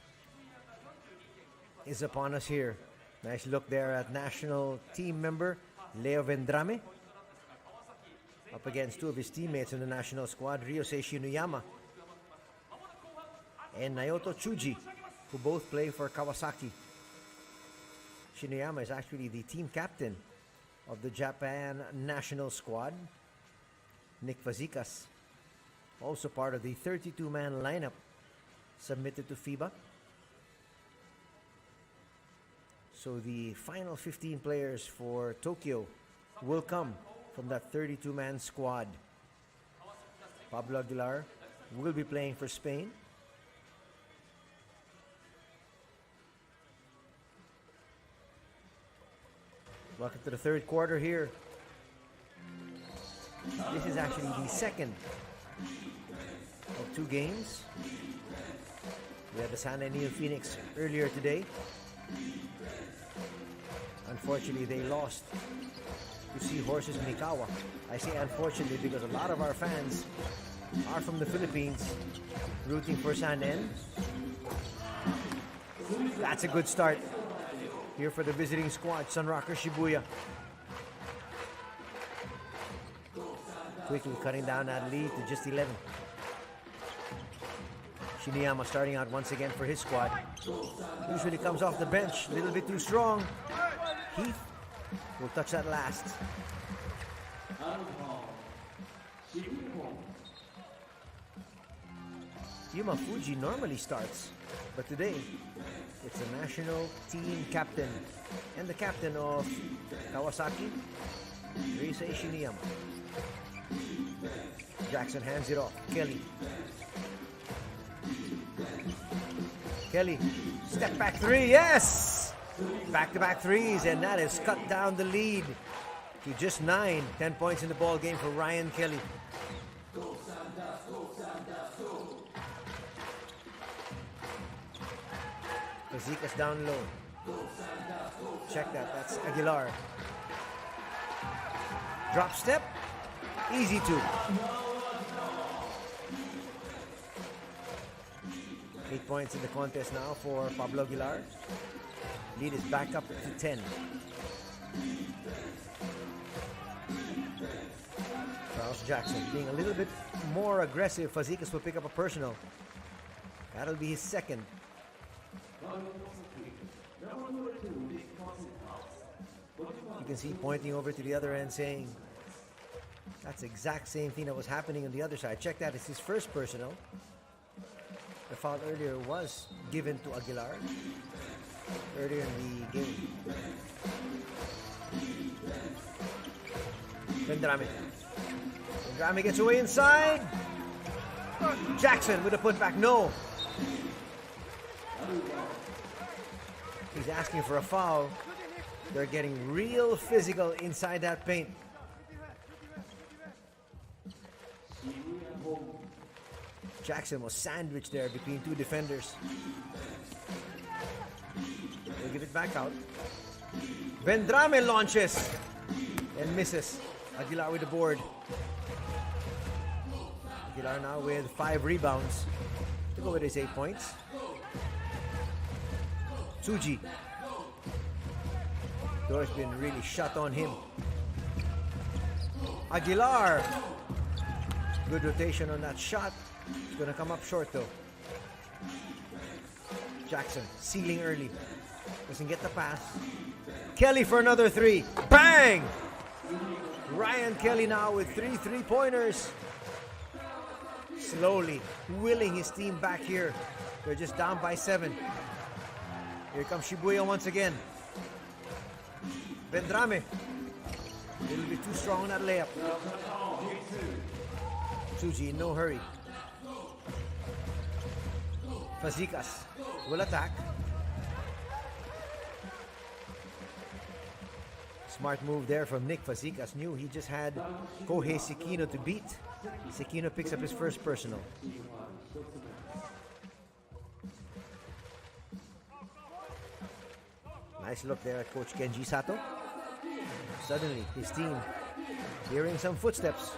is upon us here. Nice look there at national team member Leo Vendrame. Up against 2 of his teammates in the national squad, Ryosei Shinuyama and Naoto Chuji, who both play for Kawasaki. Shinuyama is actually the team captain of the Japan national squad. Nick Fazekas, also part of the 32-man lineup submitted to FIBA. So the final 15 players for Tokyo will come from that 32-man squad. Pablo Aguilar, will be playing for Spain. Welcome to the third quarter here. This is actually the second of 2 games. We had the San Antonio Phoenix earlier today. Unfortunately, they lost to Seahorses Mikawa. I say unfortunately because a lot of our fans are from the Philippines rooting for San N. That's a good start here for the visiting squad, Sunrockers Shibuya. Quickly cutting down that lead to just 11. Shiniyama starting out once again for his squad. Usually comes off the bench, a little bit too strong. Heath will touch that last. Yuma Fuji normally starts, but today it's the national team captain and the captain of Kawasaki, Reisei Shiniyama. Jackson hands it off. Kelly. Kelly, step back 3, yes! Back-to-back threes, and that has cut down the lead to just 9. 10 points in the ball game for Ryan Kelly. Fazekas down low. Check that, that's Aguilar. Drop step, easy 2. 8 points in the contest now for Pablo Aguilar. Lead is back up to 10. Charles Jackson being a little bit more aggressive. Fazekas will pick up a personal. That'll be his second. You can see pointing over to the other end saying that's the exact same thing that was happening on the other side. Check that, it's his first personal. The foul earlier was given to Aguilar earlier in the game. Vendrame. Vendrame gets away inside. Jackson with a putback. No. He's asking for a foul. They're getting real physical inside that paint. Jackson was sandwiched there between 2 defenders. They give it back out. Vendrame launches and misses. Aguilar with the board. Aguilar now with 5 rebounds to go with his 8 points. Tsuji. Door's been really shut on him. Aguilar. Good rotation on that shot. It's gonna come up short though. Jackson sealing early. Doesn't get the pass. Kelly for another 3. Bang! Ryan Kelly now with 3 3-pointers. Slowly willing his team back here. They're just down by 7. Here comes Shibuya once again. Vendrame. A little bit too strong on that layup. Tsuji in no hurry. Fazekas will attack. Smart move there from Nick. Fazekas knew he just had Kohei Sekino to beat. Sekino picks up his first personal. Nice look there at Coach Kenji Sato. Suddenly, his team hearing some footsteps.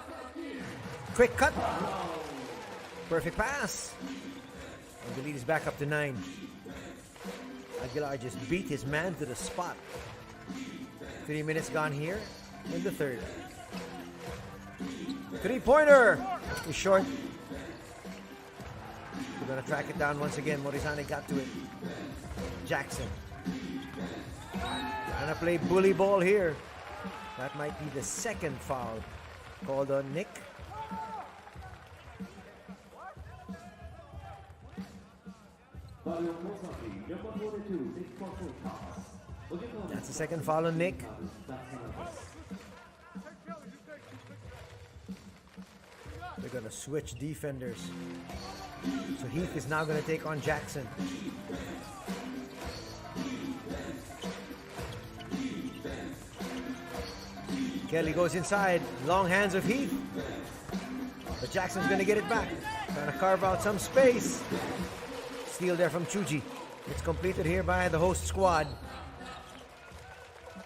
Quick cut. Perfect pass. And the lead is back up to 9. Aguilar just beat his man to the spot. 3 minutes gone here in the third. 3-pointer is short. We're going to track it down once again. Morizane got to it. Jackson. Gonna play bully ball here. That might be the second foul called on Nick. That's the second foul on Nick. They're gonna switch defenders. So Heath is now gonna take on Jackson. Kelly goes inside. Long hands of Heath. But Jackson's gonna get it back. Trying to carve out some space. Steal there from Chuji. It's completed here by the host squad.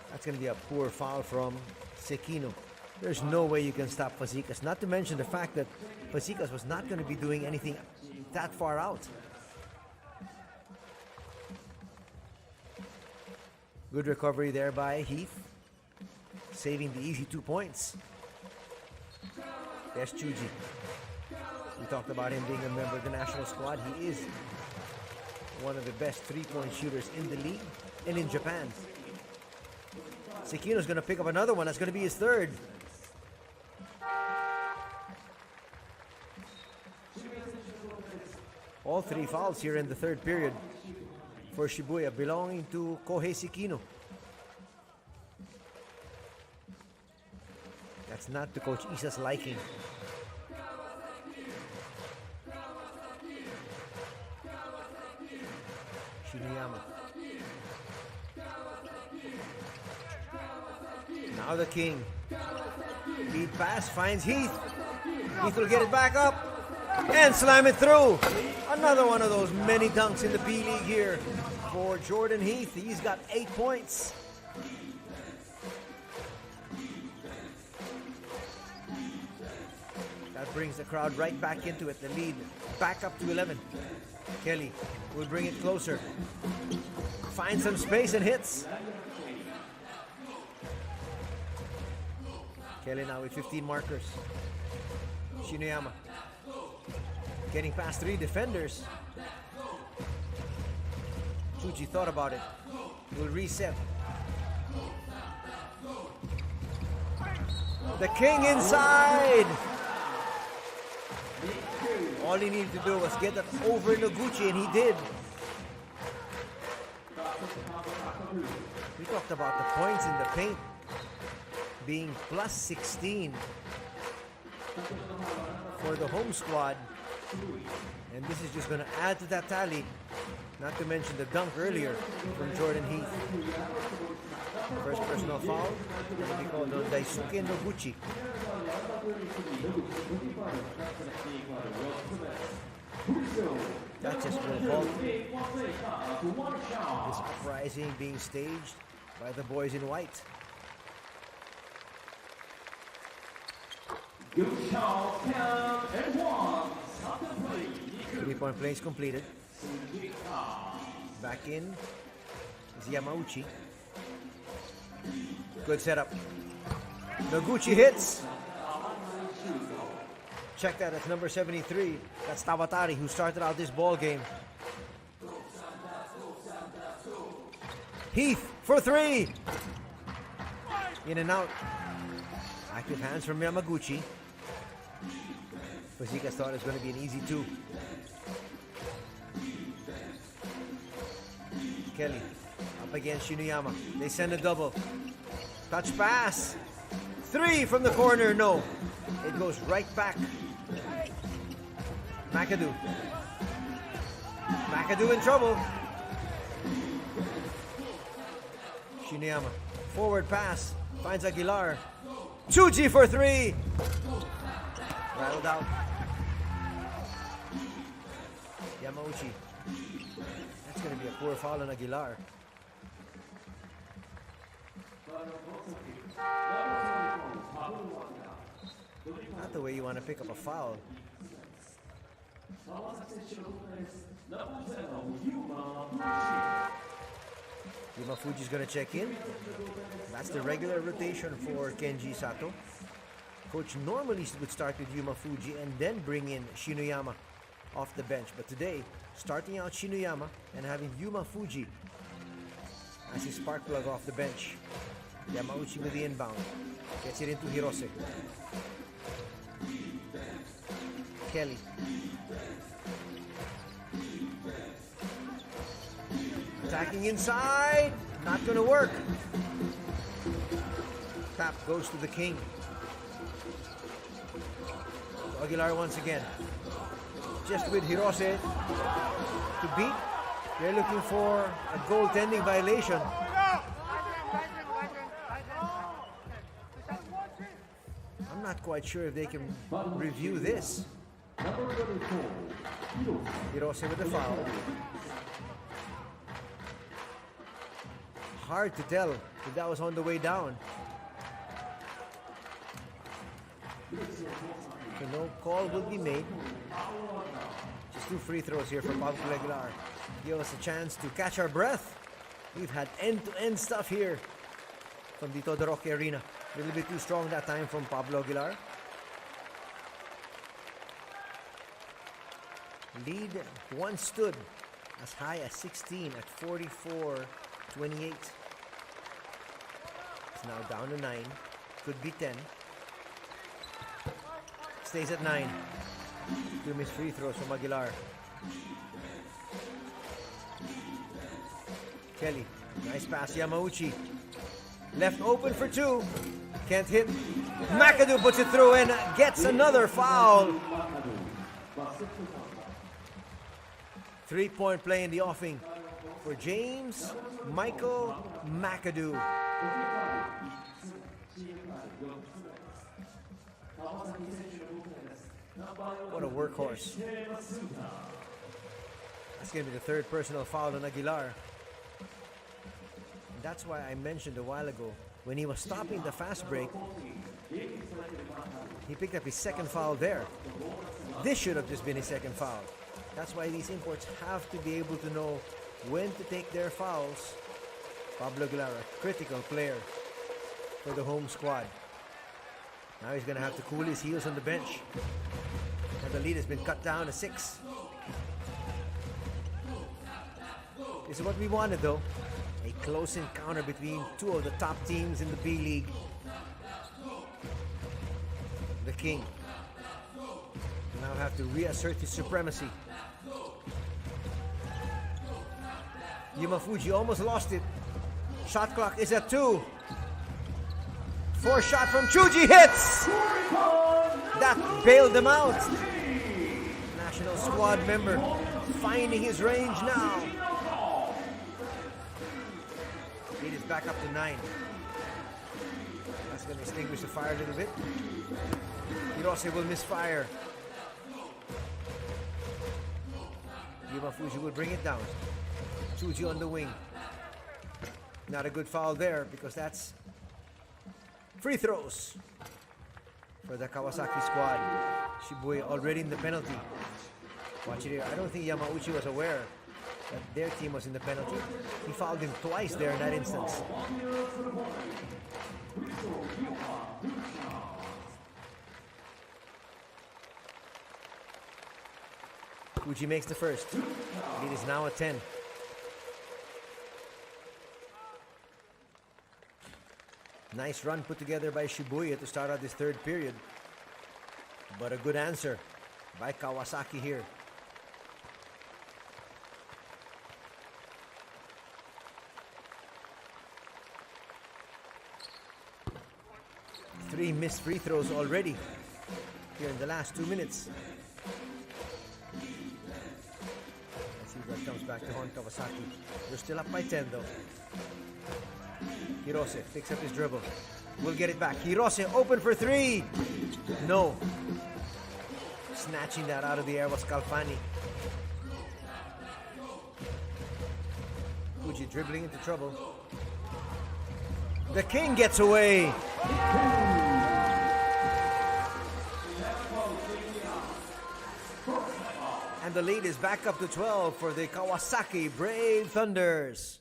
That's gonna be a poor foul from Sekino. There's no way you can stop Fazekas. Not to mention the fact that Fazekas was not gonna be doing anything that far out. Good recovery there by Heath. Saving the easy 2 points. There's Chuji. We talked about him being a member of the national squad. He is one of the best three-point shooters in the league and in Japan. Sekino's going to pick up another one. That's going to be his third. All three fouls here in the third period for Shibuya belonging to Kohei Sekino. That's not to Coach Isa's liking. Shiniyama. Now the king. Lead pass finds Heath. Heath will get it back up and slam it through. Another one of those many dunks in the B-League here for Jordan Heath. He's got 8 points. That brings the crowd right back into it. The lead back up to 11. Kelly will bring it closer. Finds some space and hits. Kelly now with 15 markers. Shinoyama getting past 3 defenders. Chuji thought about it. Will reset. The king inside. All he needed to do was get that over Noguchi, and he did. We talked about the points in the paint being plus 16 for the home squad. And this is just going to add to that tally. Not to mention the dunk earlier from Jordan Heath. First personal foul. Going to be called on Daisuke Noguchi. That just will halt this uprising being staged by the boys in white. 3-point play is completed. Back in is Yamauchi. Good setup. Noguchi hits. Check that, that's number 73. That's Tawatari, who started out this ball game. Heath for 3. In and out. Active hands from Yamaguchi. Fazekas thought it was going to be an easy 2. Kelly up against Shinoyama. They send a double. Touch pass. 3 from the corner. No. It goes right back. McAdoo. McAdoo in trouble. Shinoyama. Forward pass. Finds Aguilar. Chuji for 3. Rattled out. Yamauchi. That's going to be a poor foul on Aguilar. Not the way you want to pick up a foul. Yuma Fuji's going to check in. That's the regular rotation for Kenji Sato. Coach normally would start with Yuma Fuji and then bring in Shinoyama off the bench. But today, starting out Shinoyama and having Yuma Fuji as his spark plug off the bench. Yamauchi with the inbound. Gets it into Hirose. Kelly. Attacking inside. Not going to work. Tap goes to the king. Aguilar once again. Just with Hirose to beat. They're looking for a goaltending violation. I'm not quite sure if they can review this. Hirose with the foul. Hard to tell if that was on the way down. So no call will be made. Just 2 free throws here for Pablo Aguilar. Give us a chance to catch our breath. We've had end-to-end stuff here from the Todoroki Arena. A little bit too strong that time from Pablo Aguilar. Lead once stood as high as 16 at 44-28. It's now down to 9. Could be 10. Stays at 9. 2 missed free throws from Aguilar. Kelly, nice pass. Yamauchi left open for 2. Can't hit. McAdoo puts it through and gets another foul. 3-point play in the offing for James Michael McAdoo. What a workhorse. That's going to be the 3rd personal foul on Aguilar. And that's why I mentioned a while ago, when he was stopping the fast break, he picked up his 2nd foul there. This should have just been his 2nd foul. That's why these imports have to be able to know when to take their fouls. Pablo Aguilar, a critical player for the home squad. Now he's going to have to cool his heels on the bench. And the lead has been cut down to 6. This is what we wanted, though. A close encounter between 2 of the top teams in the B-League. The King now have to reassert his supremacy. Yumafuji almost lost it. Shot clock is at 2. 4 shot from Chuji hits! That bailed them out. National squad member finding his range now. Lead is back up to 9. That's going to extinguish the fire a little bit. Hirose will misfire. Yumafuji will bring it down. Chuji on the wing. Not a good foul there because that's free throws for the Kawasaki squad. Shibuya already in the penalty. Watch it here. I don't think Yamauchi was aware that their team was in the penalty. He fouled him twice there in that instance. Uchi makes the first. It is now a 10. Nice run put together by Shibuya to start out this 3rd period. But a good answer by Kawasaki here. Three missed free throws already here in the last 2 minutes. Let's see if that comes back to haunt Kawasaki. They're still up by 10 though. Hirose picks up his dribble. We'll get it back. Hirose open for 3. No. Snatching that out of the air was Calfani. Fuji dribbling into trouble. The King gets away. And the lead is back up to 12 for the Kawasaki Brave Thunders.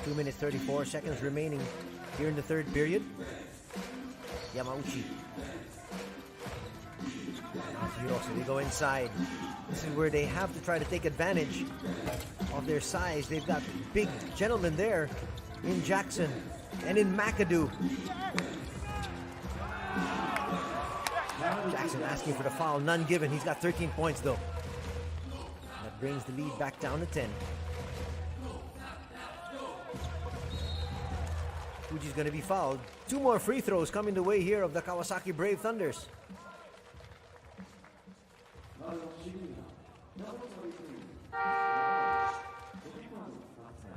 2 minutes 34 seconds remaining here in the third period. Yamauchi. So they go inside. This is where they have to try to take advantage of their size. They've got big gentlemen there in Jackson and in McAdoo. Jackson asking for the foul, none given. He's got 13 points though. That brings the lead back down to 10. Fuji's going to be fouled. 2 more free throws coming the way here of the Kawasaki Brave Thunders.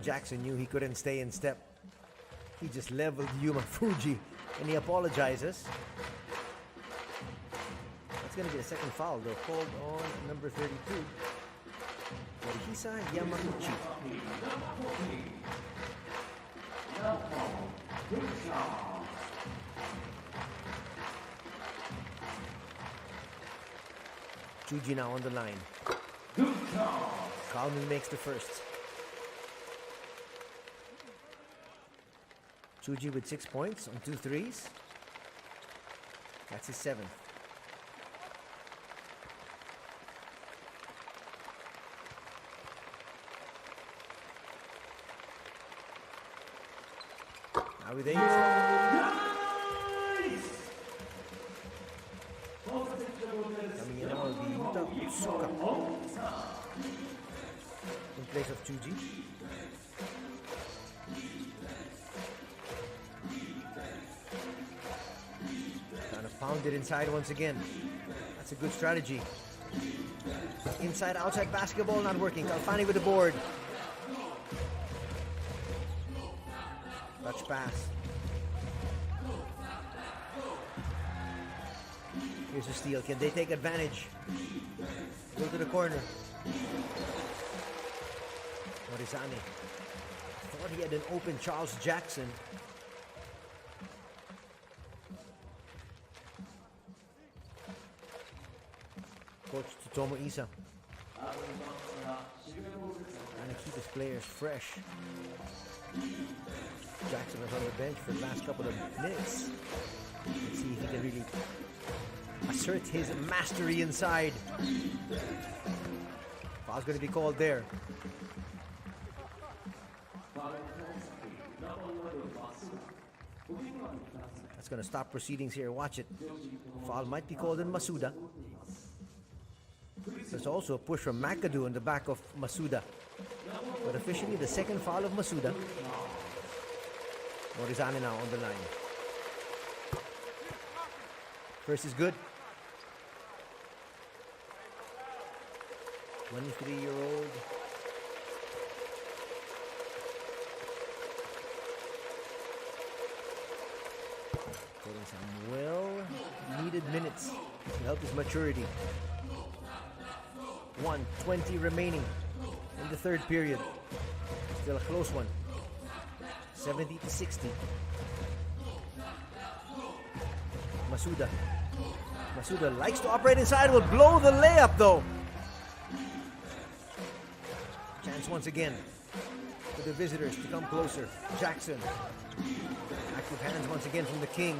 Jackson knew he couldn't stay in step. He just leveled Yuma Fuji and he apologizes. That's going to be a second foul though, called on number 32. Morihisa Yamauchi. Chuji now on the line. Kalmi makes the first. Chuji with 6 points on 2 threes. That's his 7th. Now with 8. Coming in now will be Yuta Utsuka in place of Chuji. Kind of found it inside once again. That's a good strategy. Inside, outside basketball not working. Kalfani with the board. Touch pass. Here's a steal. Can they take advantage? Go to the corner. Morizane. Thought he had an open Charles Jackson. Coach Tsutomu Isa. Trying to keep his players fresh. Jackson was on the bench for the last couple of minutes. Let's see if he can really assert his mastery inside. Foul's going to be called there. That's going to stop proceedings here. Watch it. Foul might be called in Masuda. There's also a push from McAdoo in the back of Masuda. But officially the second foul of Masuda. Morizane now on the line. First is good. 23-year-old. Getting some well-needed minutes to help his maturity. 1:20 remaining in the third period. Still a close one. 70-60. Masuda. Masuda likes to operate inside, will blow the layup though. Chance once again for the visitors to come closer. Jackson. Active hands once again from the king.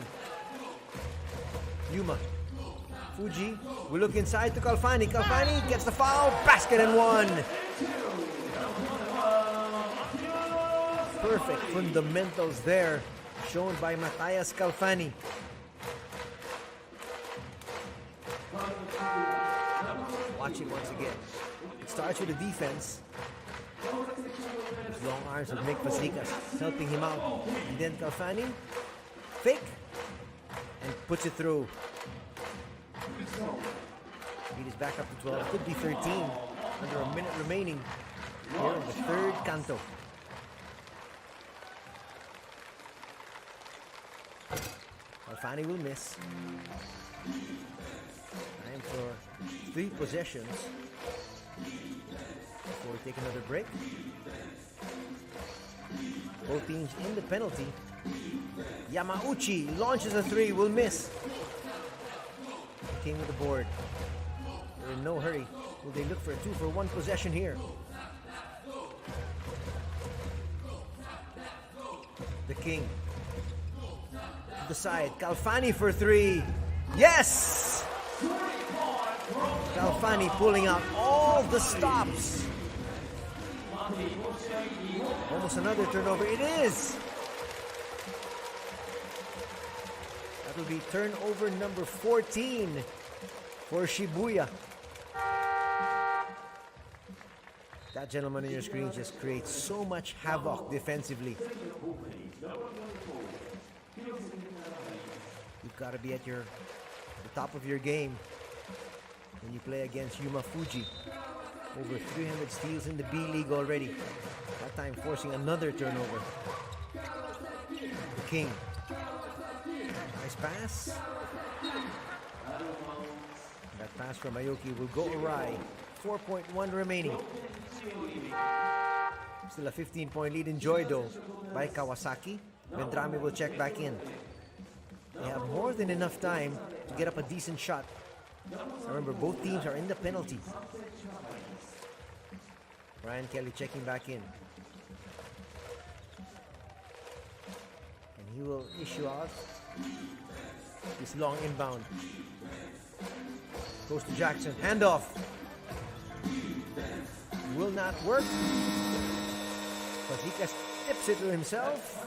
Yuma. Fuji will look inside to Kalfani. Kalfani gets the foul. Basket and one. Perfect fundamentals there shown by Matthias Kalfani. Watch it once again. It starts with the defense. His long arms of Nick Pasikas helping him out. And then Kalfani, fake, and puts it through. Lead is back up to 12. Could be 13. Under a minute remaining here in the third canto. Kalfani will miss. Time for 3 possessions before we take another break. Both teams in the penalty. Yamauchi launches a 3, will miss. King with the board. They're in no hurry. Will they look for a 2-for-1 possession here? The King. To the side. Calfani for three. Yes! Calfani pulling out all the stops. Almost another turnover. It is! That will be turnover number 14 for Shibuya. That gentleman on your screen just creates so much havoc defensively. You've got to be at the top of your game when you play against Yuma Fuji. Over 300 steals in the B.LEAGUE already. That time forcing another turnover. The King. Nice pass. That pass from Aoki will go awry. 4.1 remaining. Still a 15-point lead enjoyed though by Kawasaki. Vendrame will check back in. They have more than enough time to get up a decent shot. Remember, both teams are in the penalty. Ryan Kelly checking back in. And he will issue out this long inbound. Goes to Jackson. Handoff. Will not work. Pajikas tips it to himself.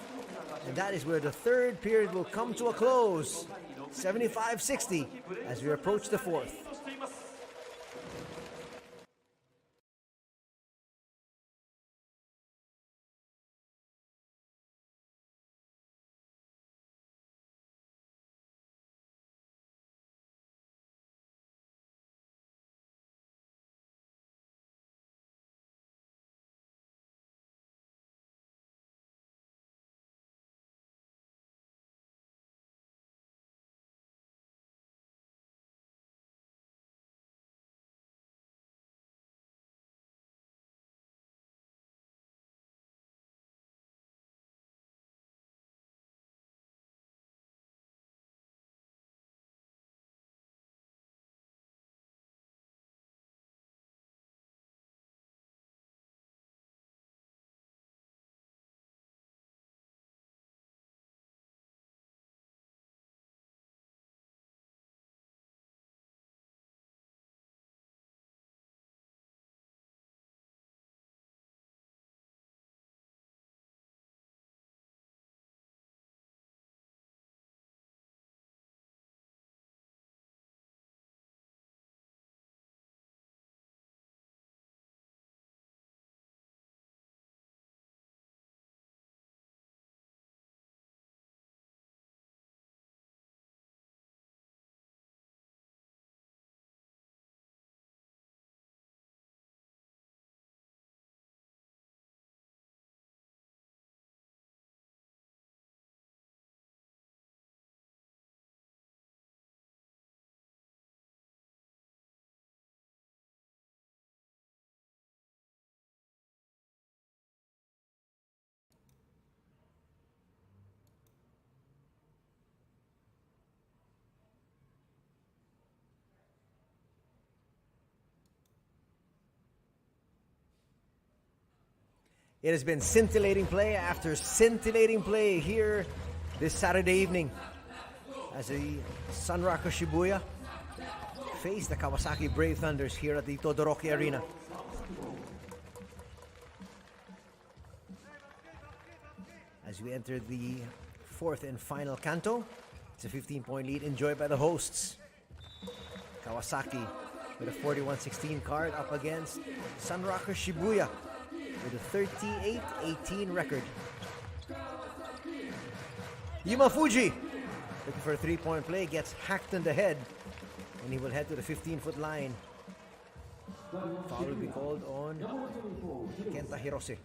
And that is where the third period will come to a close. 75-60 as we approach the fourth. It has been scintillating play after scintillating play here this Saturday evening as the Sunrockers Shibuya face the Kawasaki Brave Thunders here at the Todoroki Arena. As we enter the fourth and final canto, it's a 15-point lead enjoyed by the hosts. Kawasaki with a 41-16 card up against Sunrockers Shibuya with a 38-18 record. Yuma Fuji looking for a three-point play, gets hacked in the head, and he will head to the 15-foot line. Foul will be called on Kenta Hirose.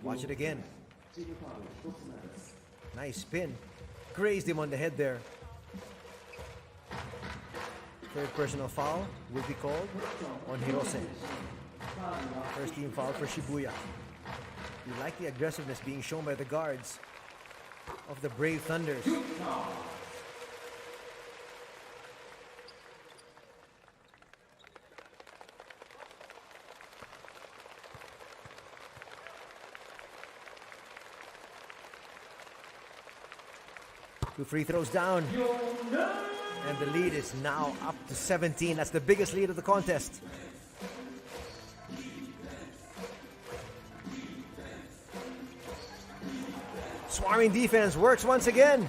Watch it again. Nice spin. Grazed him on the head there. Third personal foul will be called on Hirose. First team foul for Shibuya. You like the aggressiveness being shown by the guards of the Brave Thunders. 2 free throws down. And the lead is now up to 17. That's the biggest lead of the contest. Swarming defense works once again.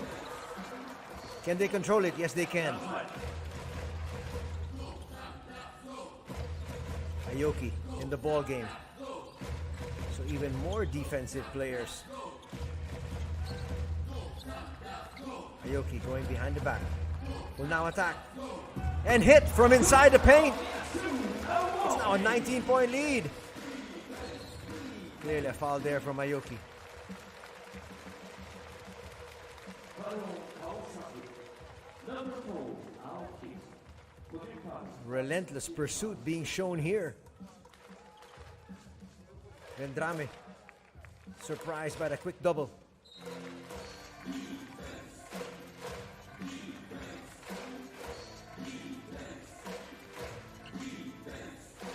Can they control it? Yes, they can. Aoki in the ball game. So even more defensive players. Aoki going behind the back. Will now attack. And hit from inside the paint. It's now a 19-point lead. Clearly a foul there from Aoki. Relentless pursuit being shown here. Vendrame surprised by the quick double.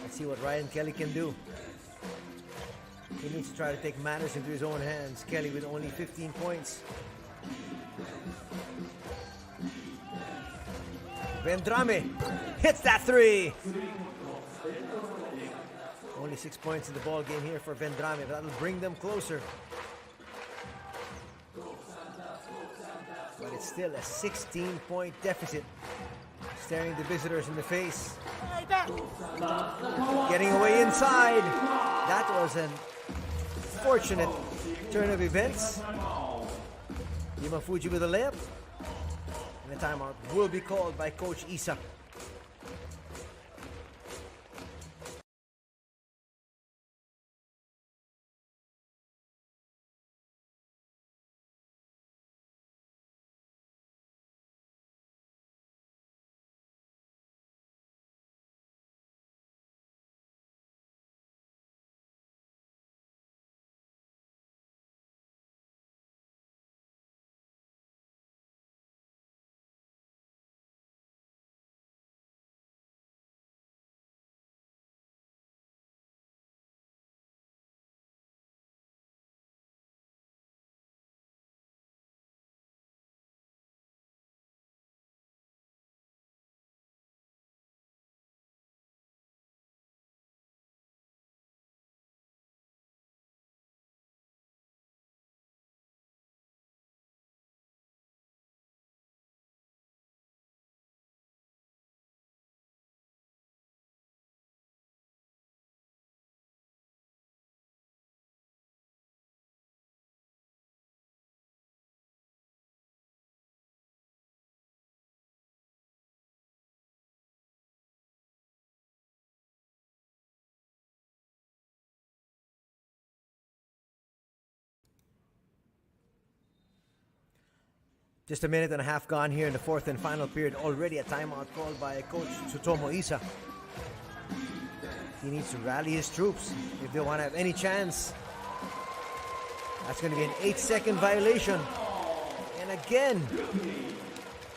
Let's see what Ryan Kelly can do. He needs to try to take matters into his own hands. Kelly with only 15 points. Vendrame hits that three. Only 6 points in the ball game here for Vendrame, but that'll bring them closer. But it's still a 16-point deficit, staring the visitors in the face. Getting away inside. That was an fortunate turn of events. Yumafuji with a layup. And the timeout will be called by Coach Isa. Just a minute and a half gone here in the fourth and final period. Already a timeout called by Coach Tsutomu Isa. He needs to rally his troops if they want to have any chance. That's going to be an 8-second violation. And again,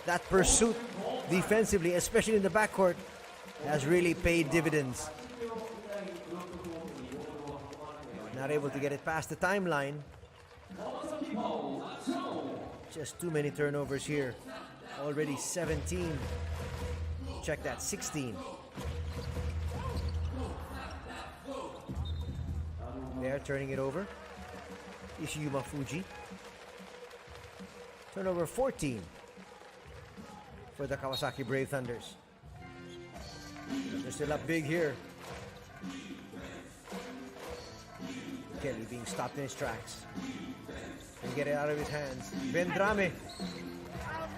that pursuit defensively, especially in the backcourt, has really paid dividends. Not able to get it past the timeline. Just too many turnovers here. Already 17. Check that, 16. There, turning it over. Ishiyuma Fuji. Turnover 14 for the Kawasaki Brave Thunders. They're still up big here. Kelly being stopped in his tracks. And get it out of his hands. Vendrame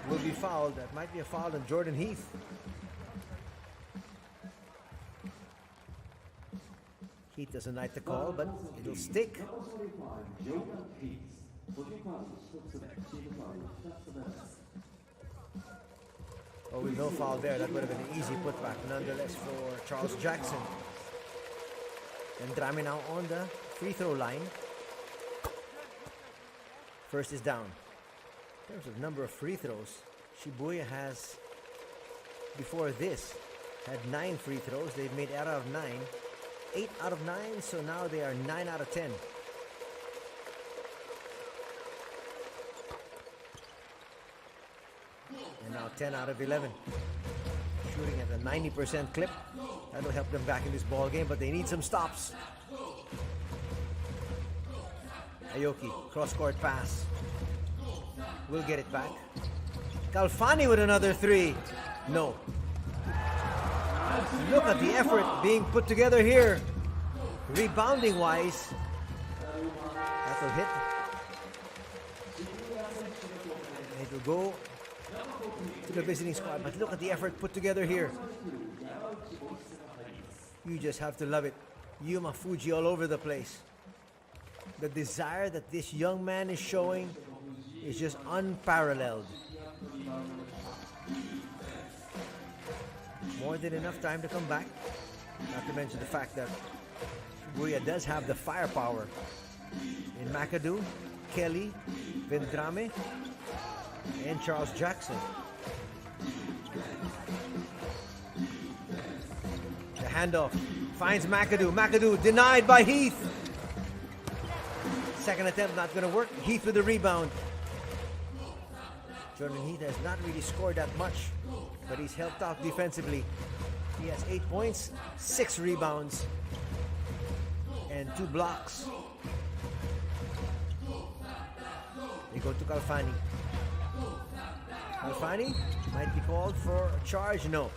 will be fouled. That might be a foul on Jordan Heath. Heath doesn't like the call, but it'll stick. Oh, with no foul there, that would have been an easy putback nonetheless for Charles Jackson. Vendrame now on the free throw line. First is down. In terms of number of free throws, Shibuya has, before this, had 9 free throws. They've made 8 out of 9. 8 out of 9, so now they are 9 out of 10. 10 out of 11. Shooting at a 90% clip. That'll help them back in this ball game, but they need some stops. Aoki, cross-court pass. Will get it back. Calfani with another three. No. Look at the effort being put together here. Rebounding-wise. That'll hit. It will go to the visiting squad, but look at the effort put together here. You just have to love it. Yuma Fuji all over the place. The desire that this young man is showing is just unparalleled. More than enough time to come back. Not to mention the fact that Shibuya does have the firepower in McAdoo, Kelly, Vendrame, and Charles Jackson. The handoff finds McAdoo. McAdoo denied by Heath. Second attempt not going to work. Heath with the rebound. Jordan Heath has not really scored that much, but he's helped out defensively. He has 8 points, 6 rebounds, and 2 blocks. They go to Calfani. Calfani might be called for a charge. No.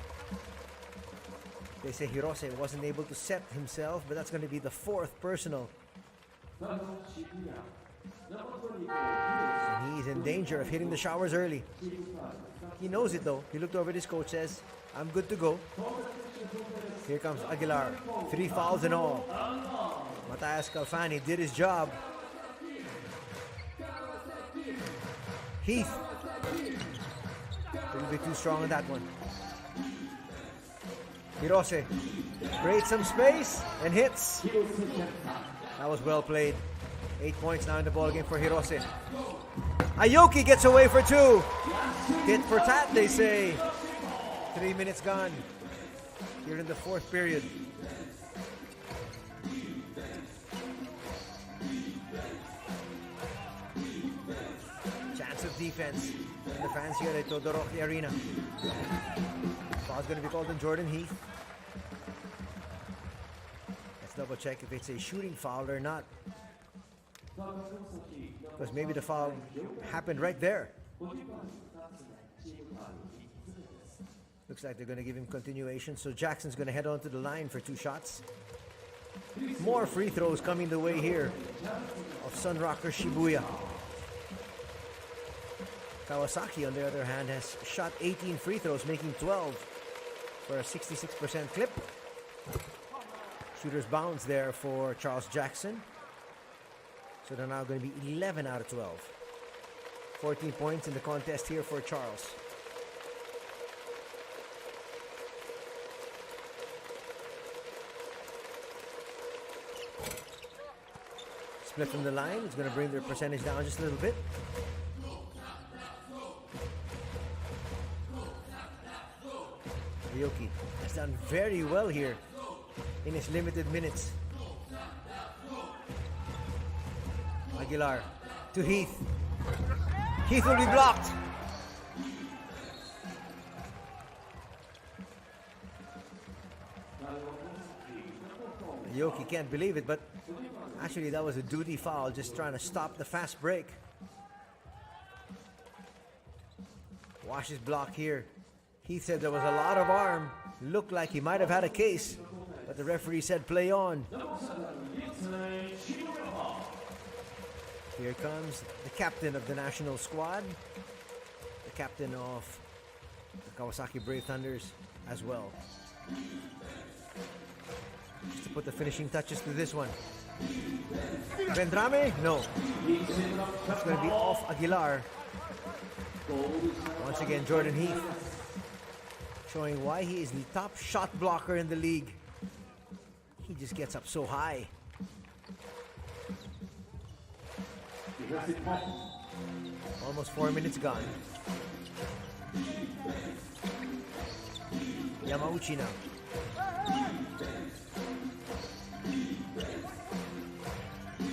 They say Hirose wasn't able to set himself, but that's going to be the 4th personal. And he's in danger of hitting the showers early. He knows it though. He looked over at his coach, says, I'm good to go. Here comes Aguilar. 3 fouls and all. Matias Calfani did his job. Heath. A little bit too strong on that one. Hirose creates some space and hits. That was well played. 8 points now in the ball game for Hirose. Aoki gets away for 2. Tit for tat, they say. 3 minutes gone here in the 4th period. Chance of defense in the fans here at Todoroki Arena. Foul's going to be called on Jordan Heath. Let's double check if it's a shooting foul or not. Because maybe the foul happened right there. Looks like they're going to give him continuation. So Jackson's going to head on to the line for 2 shots. More free throws coming the way here of Sunrockers Shibuya. Kawasaki, on the other hand, has shot 18 free throws, making 12 for a 66% clip. Shooter's bounce there for Charles Jackson. So they're now going to be 11 out of 12. 14 points in the contest here for Charles. Split from the line. It's going to bring their percentage down just a little bit. Aoki has done very well here in his limited minutes. Aguilar to Heath. Heath will be blocked. Aoki can't believe it, but actually that was a duty foul, just trying to stop the fast break. Watch his block here. Heath said there was a lot of arm. Looked like he might have had a case, but the referee said play on. Here comes the captain of the national squad, the captain of the Kawasaki Brave Thunders as well. Just to put the finishing touches to this one. Vendrame? No. That's going to be off Aguilar. Once again, Jordan Heath showing why he is the top shot blocker in the league. He just gets up so high. Almost 4 minutes gone. Yamauchi now.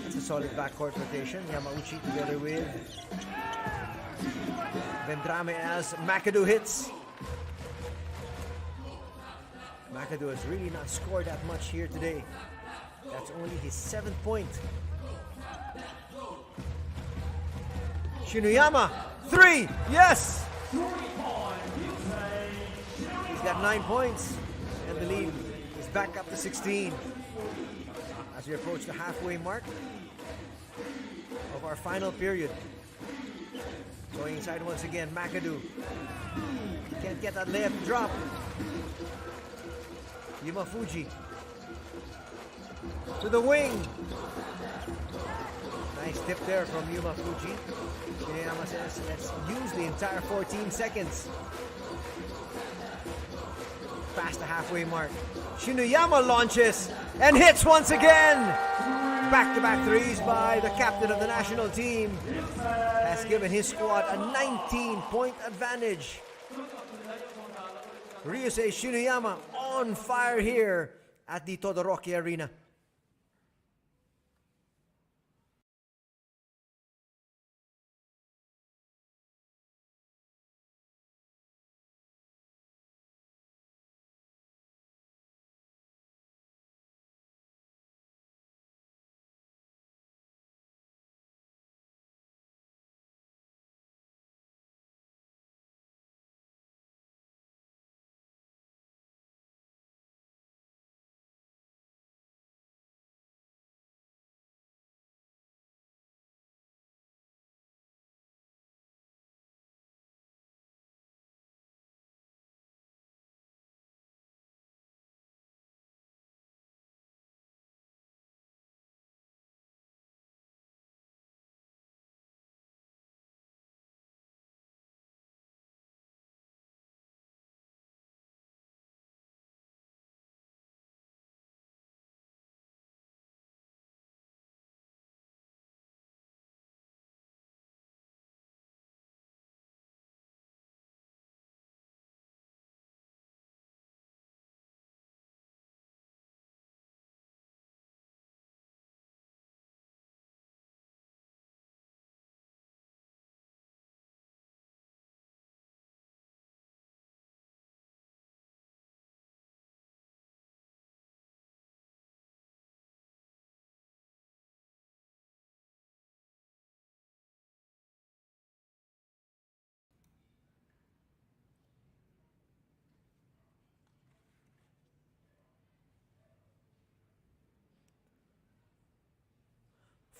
That's a solid backcourt rotation. Yamauchi together with Vendrame as McAdoo hits. McAdoo has really not scored that much here today. That's only his 7th point. Shinuyama, 3, yes! He's got 9 points, and the lead is back up to 16. As we approach the halfway mark of our final period. Going inside once again, McAdoo. Can't get that layup drop. Yumafuji to the wing. Nice tip there from Yumafuji. Shinuyama says, let's use the entire 14 seconds. Past the halfway mark. Shinuyama launches and hits once again. Back-to-back threes by the captain of the national team has given his squad a 19-point advantage. Ryusei Shinuyama on fire here at the Todoroki Arena.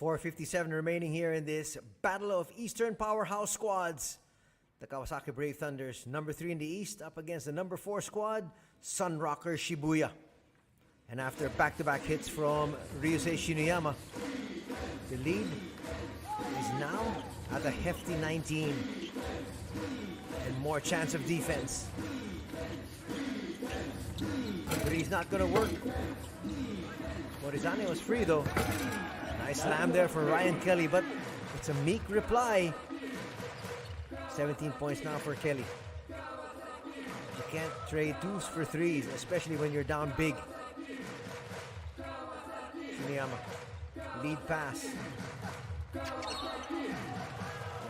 .457 remaining here in this battle of Eastern powerhouse squads. The Kawasaki Brave Thunders, number 3 in the East, up against the number 4 squad, Sunrockers Shibuya. And after back-to-back hits from Ryusei Shinuyama, the lead is now at a hefty 19. And more chance of defense. But he's not going to work. Morizane was free though. Nice slam there for Ryan Kelly, but it's a meek reply. 17 points now for Kelly. You can't trade 2s for 3s, especially when you're down big. Shinuyama, lead pass. The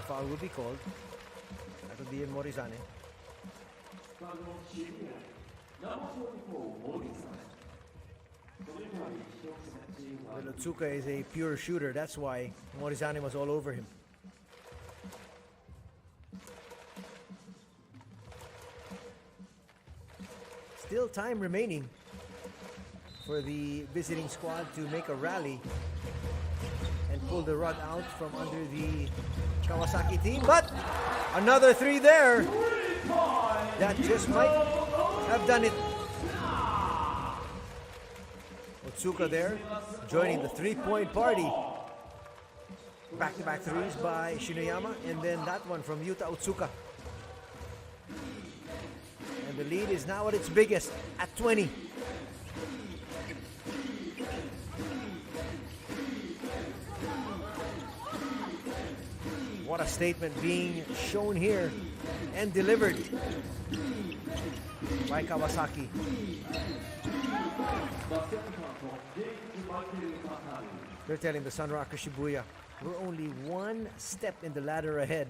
foul will be called. That will be in Morizane. Well, Otsuka is a pure shooter, that's why Morizane was all over him. Still time remaining for the visiting squad to make a rally and pull the rug out from under the Kawasaki team, but another 3 there. That just might have done it. Otsuka there, joining the 3-point party. Back-to-back 3s by Shinuyama, and then that one from Yuta Otsuka. And the lead is now at its biggest, at 20. What a statement being shown here and delivered by Kawasaki. They're telling the Sunrockers Shibuya, we're only 1 step in the ladder ahead.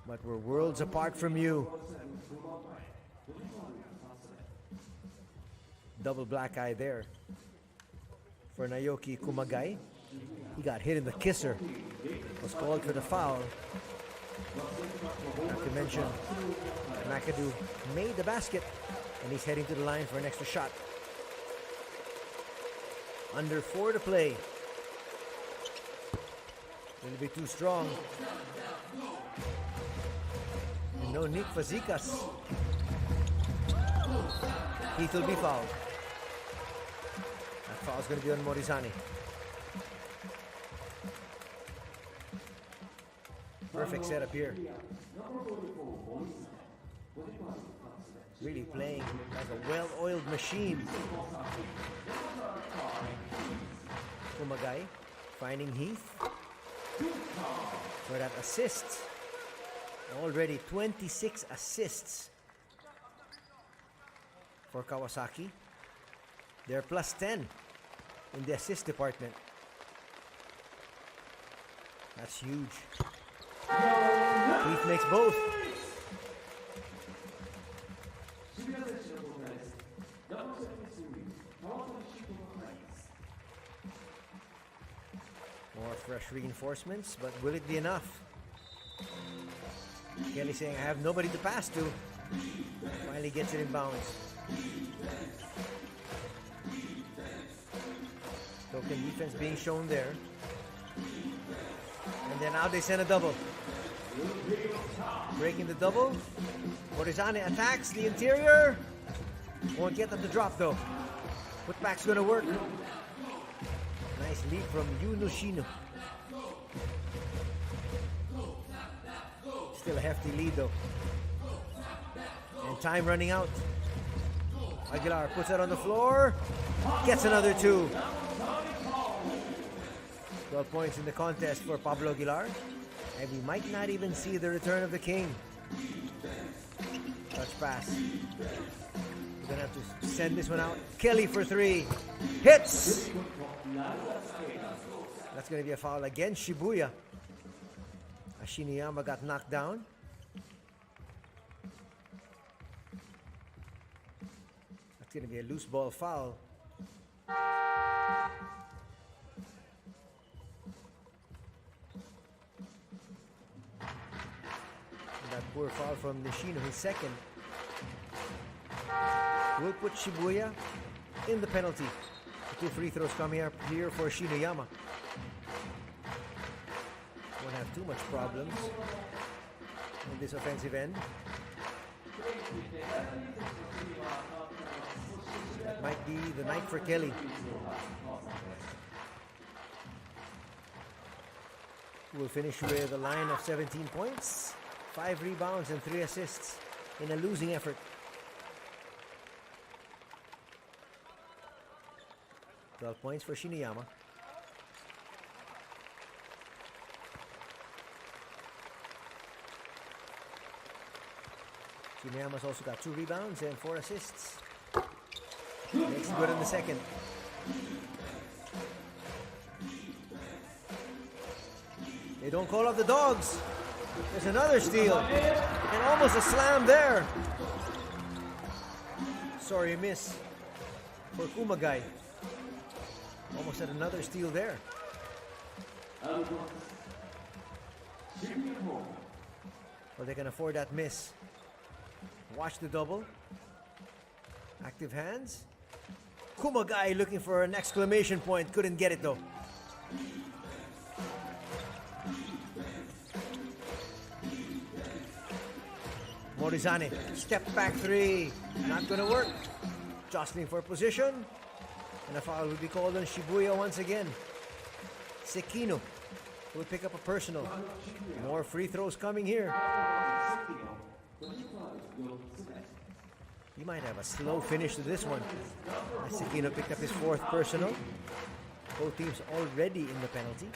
but we're worlds apart from you. Double black eye there for Naoki Kumagai. He got hit in the kisser. Was called for the foul. Not to mention, McAdoo made the basket, and he's heading to the line for an extra shot. Under 4 to play. A little bit too strong. And no Nick Fazekas. Heath will be fouled. That foul's going to be on Morizani. Perfect setup here. Really playing like a well-oiled machine. Kumagai finding Heath for that assist. Already 26 assists for Kawasaki. They're plus 10 in the assist department. That's huge. Heath makes both. More fresh reinforcements, but will it be enough? Kelly saying, I have nobody to pass to. Finally gets it in bounds. Token defense being shown there. And then out they send a double. Breaking the double. Morizani attacks the interior. Won't get them to drop though. Putback's gonna work. Nice lead from Yunoshino. Still a hefty lead though. And time running out. Aguilar puts it on the floor. Gets another 2. 12 points in the contest for Pablo Aguilar. And we might not even see the return of the king. Touch pass. We're going to have to send this one out. Kelly for 3. Hits! That's going to be a foul against Shibuya. Ashiniyama got knocked down. That's going to be a loose ball foul. That poor foul from Nishino, his second, will put Shibuya in the penalty. The 2 free throws coming up here for Shiniyama. Won't have too much problems in this offensive end. That might be the night for Kelly. We'll finish with a line of 17 points. 5 rebounds and 3 assists in a losing effort. $12 points for Shiniyama. Shiniyama's also got 2 rebounds and 4 assists. Makes it good in the second. They don't call up the dogs. There's another steal. And almost a slam there. Sorry, miss for Kumagai. Almost had another steal there. Well, they can afford that miss. Watch the double. Active hands. Kumagai looking for an exclamation point. Couldn't get it though. Morizani, step back 3. Not gonna work. Jostling for position. And a foul will be called on Shibuya once again. Sekino will pick up a personal. More free throws coming here. He might have a slow finish to this one. Sekino picked up his 4th personal. Both teams already in the penalty.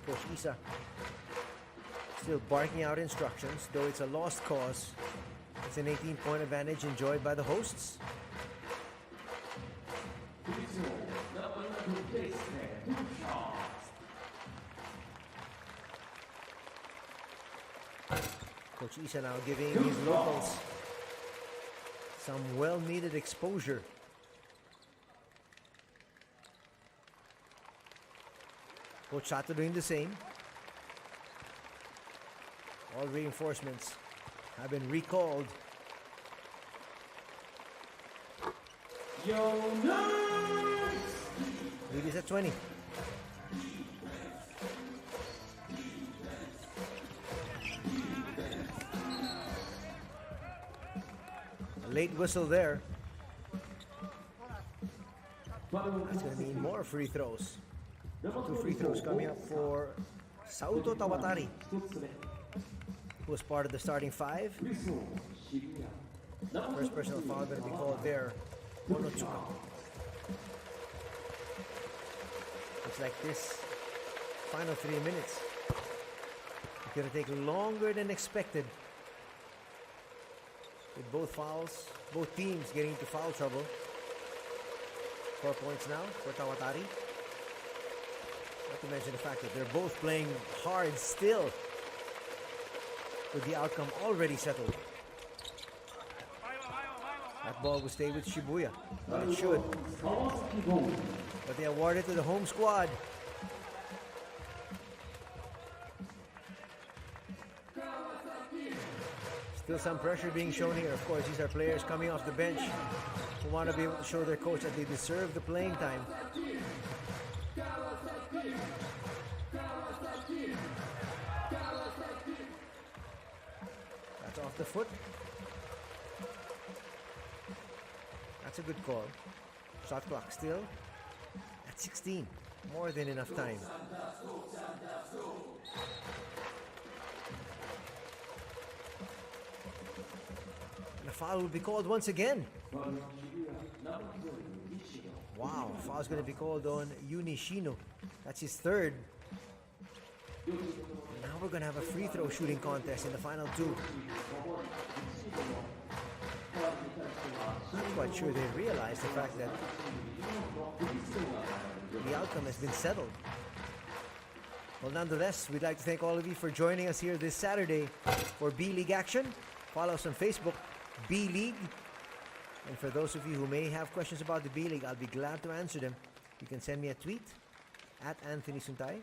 Coach Isa still barking out instructions, though it's a lost cause. It's an 18-point advantage enjoyed by the hosts. Coach Isa now giving his locals some well-needed exposure. Coach Sato doing the same. All reinforcements have been recalled. Lead is at 20. A late whistle there. That's going to mean more free throws. 2 free throws coming up for Sauto Tawatari, who was part of the starting 5. First personal foul going to be called there. Onotsuka. Looks like this final 3 minutes is going to take longer than expected. With both fouls, both teams getting into foul trouble. 4 points now for Tawatari. Not to mention the fact that they're both playing hard still, with the outcome already settled. That ball will stay with Shibuya. Well, it should. But they award it to the home squad. Still some pressure being shown here. Of course, these are players coming off the bench who want to be able to show their coach that they deserve the playing time. That's off the foot. That's a good call. Shot clock still at 16. More than enough time. The foul will be called once again. Wow, foul's going to be called on Unishino. That's his third. Now we're going to have a free throw shooting contest in the final 2. I'm not quite sure they realize the fact that the outcome has been settled. Well, nonetheless, we'd like to thank all of you for joining us here this Saturday for B.LEAGUE action. Follow us on Facebook, B.LEAGUE. And for those of you who may have questions about the B.LEAGUE, I'll be glad to answer them. You can send me a tweet at Anthony Suntay.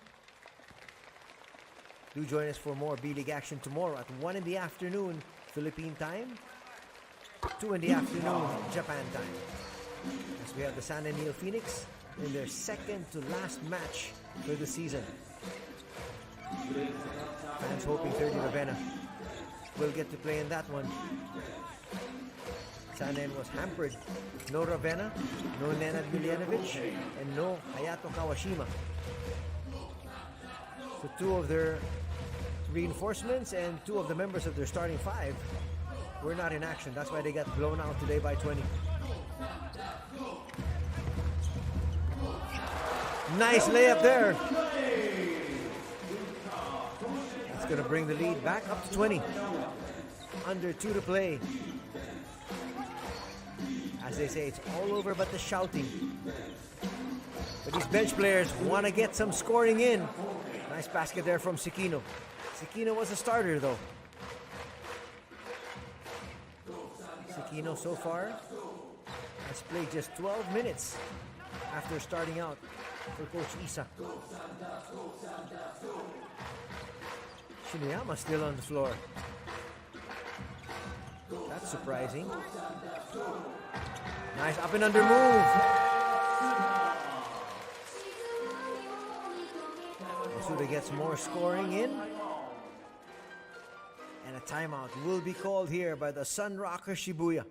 Do join us for more B.LEAGUE action tomorrow at 1 in the afternoon, Philippine time, 2 in the afternoon, Japan time. As we have the San Anil Phoenix in their second to last match for the season. Fans hoping 30 Ravenna will get to play in that one. San Anil was hampered. No Ravenna, no Nenad Miljanovic, and no Hayato Kawashima. So 2 of their reinforcements and 2 of the members of their starting 5 were not in action. That's why they got blown out today by 20. Nice layup there. That's going to bring the lead back up to 20. Under 2 to play. As they say, it's all over but the shouting. But these bench players want to get some scoring in. Nice basket there from Sekino. Sekino was a starter though. Sekino so far has played just 12 minutes after starting out for Coach Isa. Shiniyama still on the floor. That's surprising. Nice up and under move. Yasuda gets more scoring in. And a timeout will be called here by the Sunrockers Shibuya.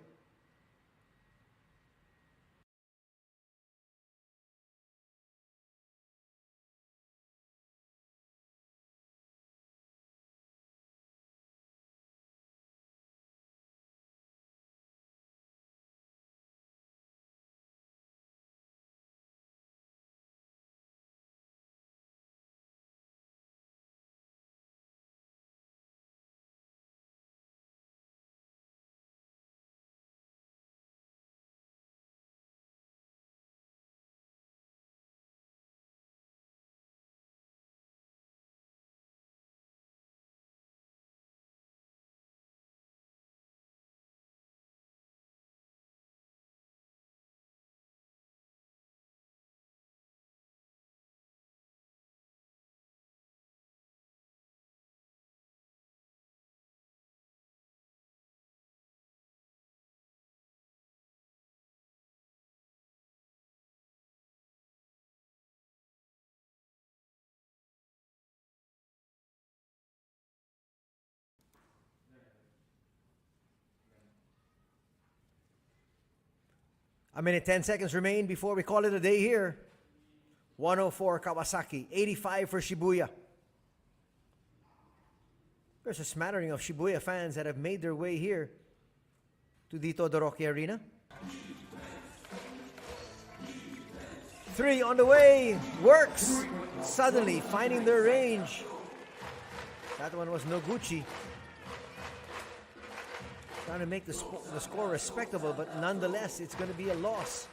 A minute, 10 seconds remain before we call it a day here. 104 Kawasaki, 85 for Shibuya. There's a smattering of Shibuya fans that have made their way here to the Todoroki Arena. 3 on the way, works. Suddenly finding their range. That one was Noguchi. Trying to make the score respectable, but nonetheless, it's going to be a loss.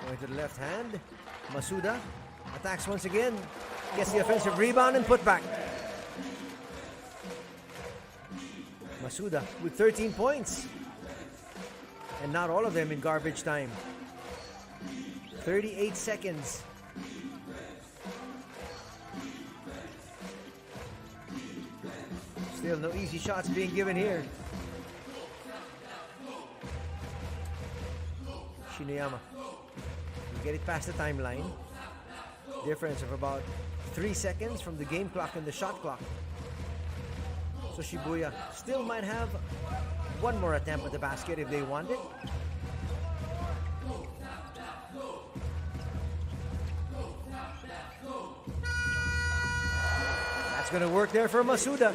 Going to the left hand. Masuda attacks once again. Gets the offensive rebound and put back. Masuda with 13 points. And not all of them in garbage time. 38 seconds. Still no easy shots being given here. Shiniyama. You get it past the timeline. Difference of about 3 seconds from the game clock and the shot clock. So Shibuya still might have one more attempt at the basket if they want it. That's going to work there for Masuda.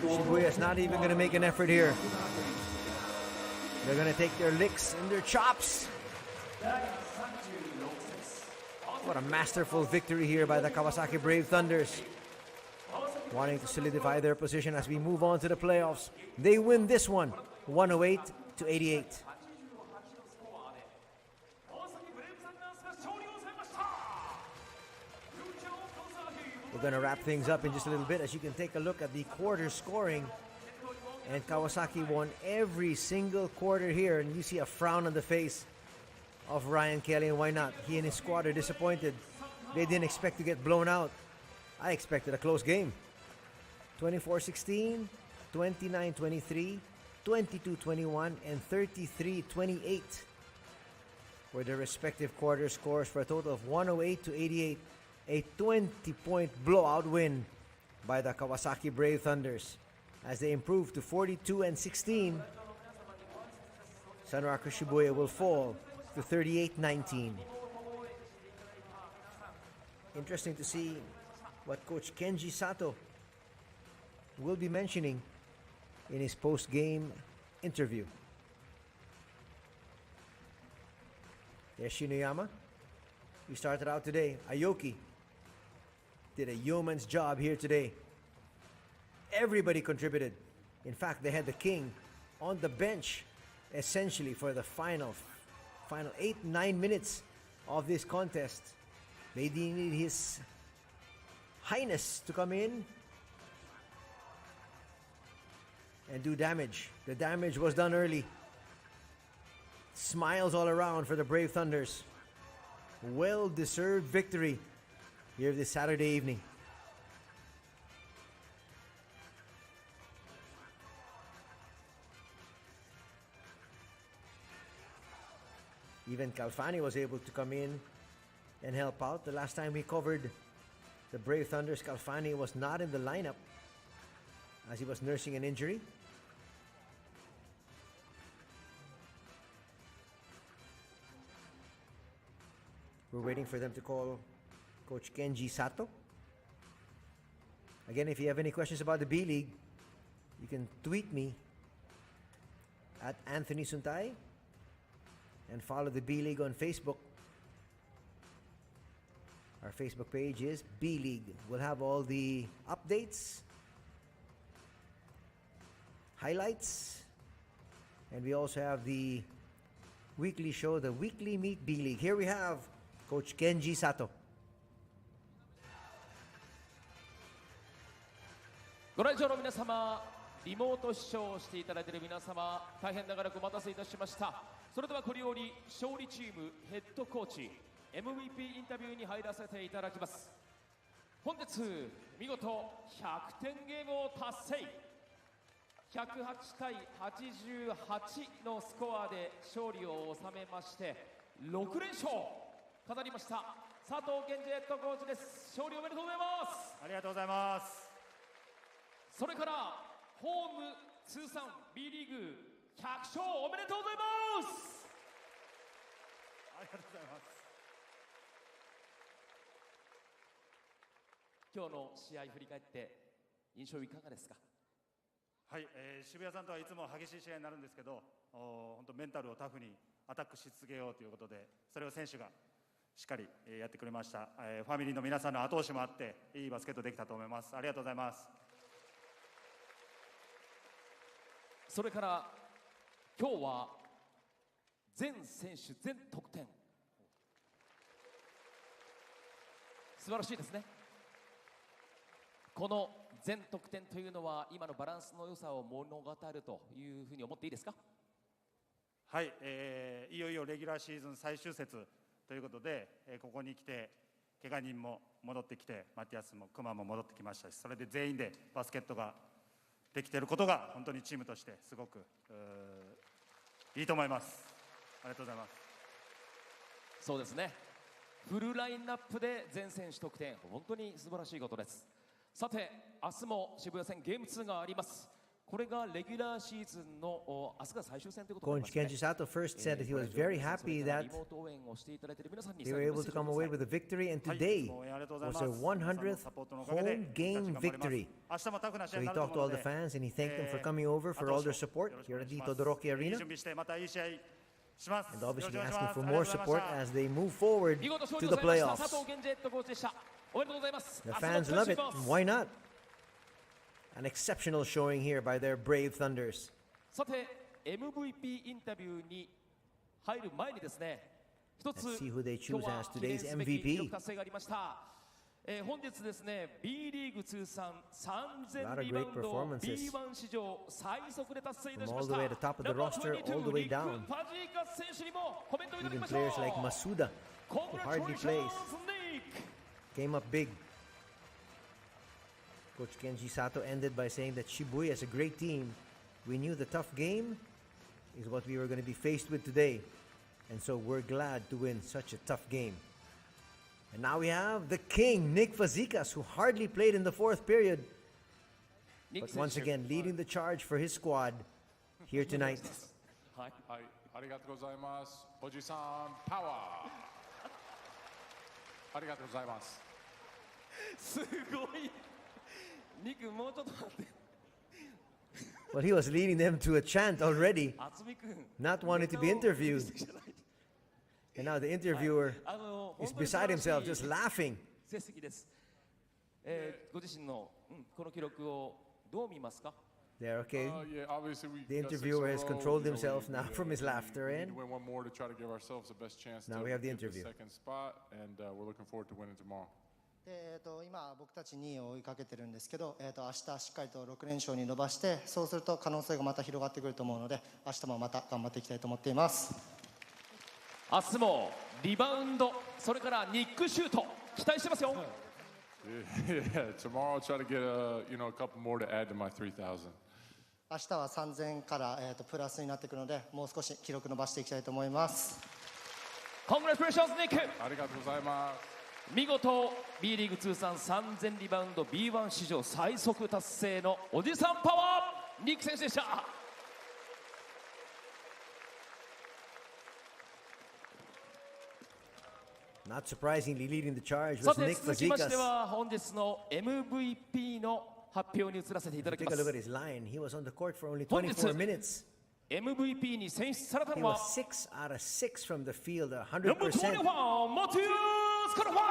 Shibuya is not even going to make an effort here. They're going to take their licks and their chops. What a masterful victory here by the Kawasaki Brave Thunders. Wanting to solidify their position as we move on to the playoffs. They win this one, 108-88. We're going to wrap things up in just a little bit as you can take a look at the quarter scoring. And Kawasaki won every single quarter here, and you see a frown on the face of Ryan Kelly, and why not? He and his squad are disappointed. They didn't expect to get blown out. I expected a close game. 24-16, 29-23, 22-21, and 33-28 were their respective quarter scores for a total of 108-88, a 20-point blowout win by the Kawasaki Brave Thunders. As they improve to 42-16, Sunrockers Shibuya will fall to 38-19. Interesting to see what Coach Kenji Sato will be mentioning in his post-game interview. There's Shiniyama. He started out today. Aoki did a yeoman's job here today. Everybody contributed. In fact, they had the king on the bench essentially for the final 8-9 minutes of this contest. They needed His Highness to come in and do damage. The damage was done early. Smiles all around for the Brave Thunders. Well-deserved victory here this Saturday evening. Even Calfani was able to come in and help out. The last time we covered the Brave Thunders, Calfani was not in the lineup as he was nursing an injury. We're waiting for them to call Coach Kenji Sato. Again, if you have any questions about the B-League, you can tweet me at Anthony Suntay and follow the B-League on Facebook. Our Facebook page is B-League. We'll have all the updates, highlights, and we also have the weekly show, the Weekly Meet B-League. Here we have Coach Kenji Sato. ご来場の皆様、リモート視聴していただいている皆様、大変長らくお待たせいたしました。それではこれより勝利チームヘッドコーチ MVP インタビューに入らせていただきます。本日見事100点ゲームを達成、108対88のスコアで勝利を収めまして6連勝飾りました佐藤健二ヘッドコーチです。勝利おめでとうございます。ありがとうございます。それからホーム通算 B リーグ100勝おめでとうございます。ありがとうございます。今日の試合振り返って印象いかがですか？はい、渋谷さんとはいつも激しい試合になるんですけど、本当メンタルをタフにアタックし続けようということで、それを選手がしっかりやってくれました。ファミリーの皆さんの後押しもあっていいバスケットできたと思います。ありがとうございます。それから今日は全選手全得点、素晴らしいですね。この全得点というのは今のバランスの良さを物語るというふうに思っていいですか？はい、いよいよレギュラーシーズン最終節ということで、ここに来て怪我人も戻ってきて、マティアスもクマも戻ってきましたし、それで全員でバスケットができていることが本当にチームとしてすごくいいと思います。ありがとうございます。そうですね、フルラインナップで全選手得点、本当に素晴らしいことです。さて明日も渋谷戦ゲーム2があります。これがレギュラーシーズンの明日が最終戦ということになりますね。Coach Kenji Sato first said that he was very happy that they were able to come away with a victory, and today was their 100th home game victory. So he talked to all the fans and he thanked them for coming over for all their support here at the Todoroki Arena, and obviously asking for more support as they move forward to the playoffs. The fans love it. Why not? An exceptional showing here by their brave Thunders. さて MVP インタビューに入る前にですね、一つ Let's see who they 今 choose 日は as 記念 today's すべき記録 MVP. 達成がありました。本日ですね B リーグ通算 A lot 3000 of リバウ great ンド performances. B1 史上最速で達成いたし From ま all し the た。 way at the top of the roster, all the way down. ファジーカス選手にもコメントをいただき Even ましょう。 players like Masuda, who hardly plays, came up big. Coach Kenji Sato ended by saying that Shibuya is a great team. We knew the tough game is what we were going to be faced with today. And so we're glad to win such a tough game. And now we have the king, Nick Fazekas, who hardly played in the fourth period, but once again leading the charge for his squad here tonight. はい、ありがとうございます。おじさんパワー。ありがとうございます。すごい。ニクもうちょっと待って。 Well, he was leading them to a chant already, 渥美君 not wanting to be interviewed. And now the interviewer 本 is 当に素 beside 晴らしい himself, just laughing. 成績です。ご自身の、この記録をどう見ますか？ There, okay. Yeah, obviously we The got 6 interviewer in a has row. controlled You know, himself we- now we- from his we- laughter, we need and to win one more to try to give ourselves the best chance now to we have the get the interview. second spot, and we're looking forward to winning tomorrow. 今僕たち2位を追いかけてるんですけど、明日しっかりと6連勝に伸ばして、そうすると可能性がまた広がってくると思うので、明日もまた頑張っていきたいと思っています。明日もリバウンド、それからニックシュート期待してますよ。Yeah, tomorrow I'll try to get a couple more to add to my 3,000. 明日は3000から、プラスになってくるので、もう少し記録伸ばしていきたいと思います。Congratulations, Nick! ありがとうございます。見事 B リーグ通算3000リバウンド B1 史上最速達成のおじさんパワー、ニック選手でした。Not surprisingly, leading the charge さ was て Nick 続きまして Fazekas. は本日の MVP の発表に移らせていただき Take ま a look at す。 his line. He was on the court for only 本日 24 minutes. MVP に選出された He のは was 6 out of 6 from the field, ナンバー 100%. 21マティアス・カラファ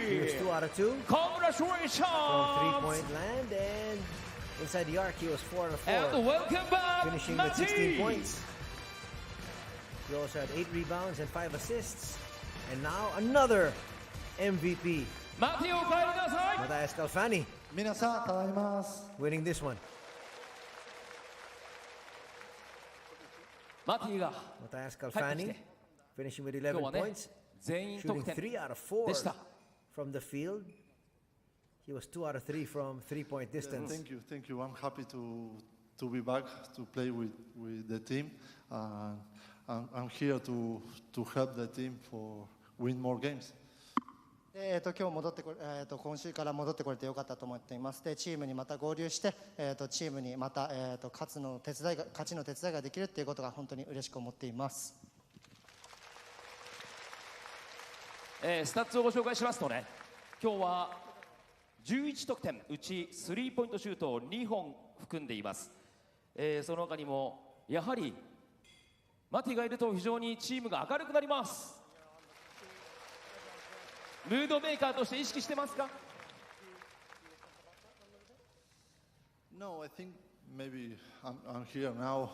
He was リ 2 out of 2 Congratulations! from 3-point land, and inside the arc he was 4 out of 4, And welcome back, finishing with 16 Mati! points. He also had 8 rebounds and 5 assists. And now another MVP, マティお帰りなさい。 Matthias Calfani, 皆さん、ただいます。 winning this one. マティが Matthias 入ってき Calfani て finishing with 11今日はね points, 全員 shooting 得点 3 out of 4でした。 from the field. He was 2 out of 3 from 3-point distance. Thank you, thank you. I'm happy to be back to play with the team. I'm here to help the team for win more games. 今日戻って今週から戻ってこれてよかったと思っています。でチームにまた合流して、チームにまた、勝ちの手伝いができるっていうことが本当に嬉しく思っています。スタッツをご紹介しますとね、今日は11得点うちスリーポイントシュートを2本含んでいます。その他にもやはりマティがいると非常にチームが明るくなります。ムードメーカーとして意識してますか？ No, I think maybe I'm here now.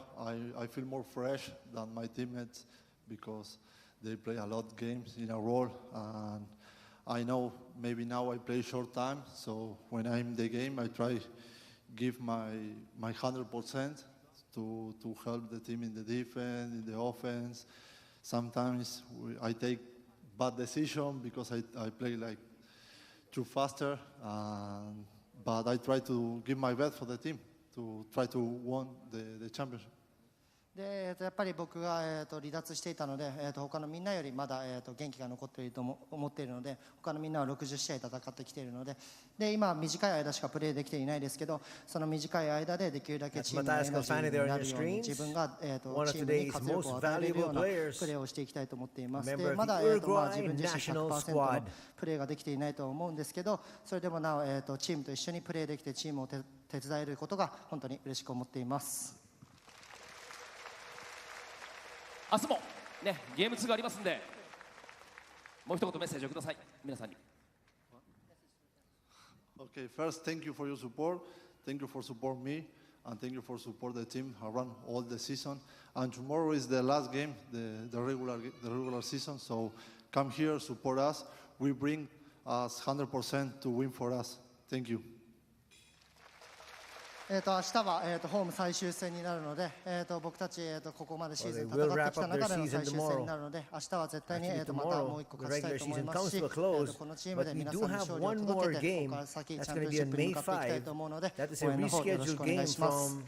I feel more fresh than my teammates because they play a lot of games in a row, and I know maybe now I play short time. So when I'm in the game, I try give my 100% to help the team in the defense, in the offense. Sometimes I take bad decision because I play like too faster, but I try to give my best for the team to try to win the championship. でやっぱり僕が、離脱していたので、他のみんなよりまだ、元気が残っていると思っているので、他のみんなは60試合戦ってきているので、今短い間しかプレーできていないですけど、その短い間でできるだけチームのエナジーになるように自分が、チームに活力を与えられるようなプレーをしていきたいと思っています。でまだ、自分自身 100% のプレーができていないとは思うんですけど、それでもなお、チームと一緒にプレーできてチームを手伝えることが本当に嬉しく思っています。明日もねゲーム2がありますんで、もう一言メッセージをください、皆さんに。 Okay, first, thank you for your support. Thank you for support me, and thank you for support the team around all the season. And tomorrow is the last game, the regular season. So come here, support us. We bring us 100% to win for us. Thank you. 明日は、ホーム最終戦になるので、僕たち、ここまでシーズン戦ってきた中での最終戦になるので、明日は絶対に、またもう一個勝ちたいと思いますし、このチームで皆さんに勝利を届けて、ここから先チャンピオンシップに向かっていきたいと思うので、応援の方よろしくお願いします。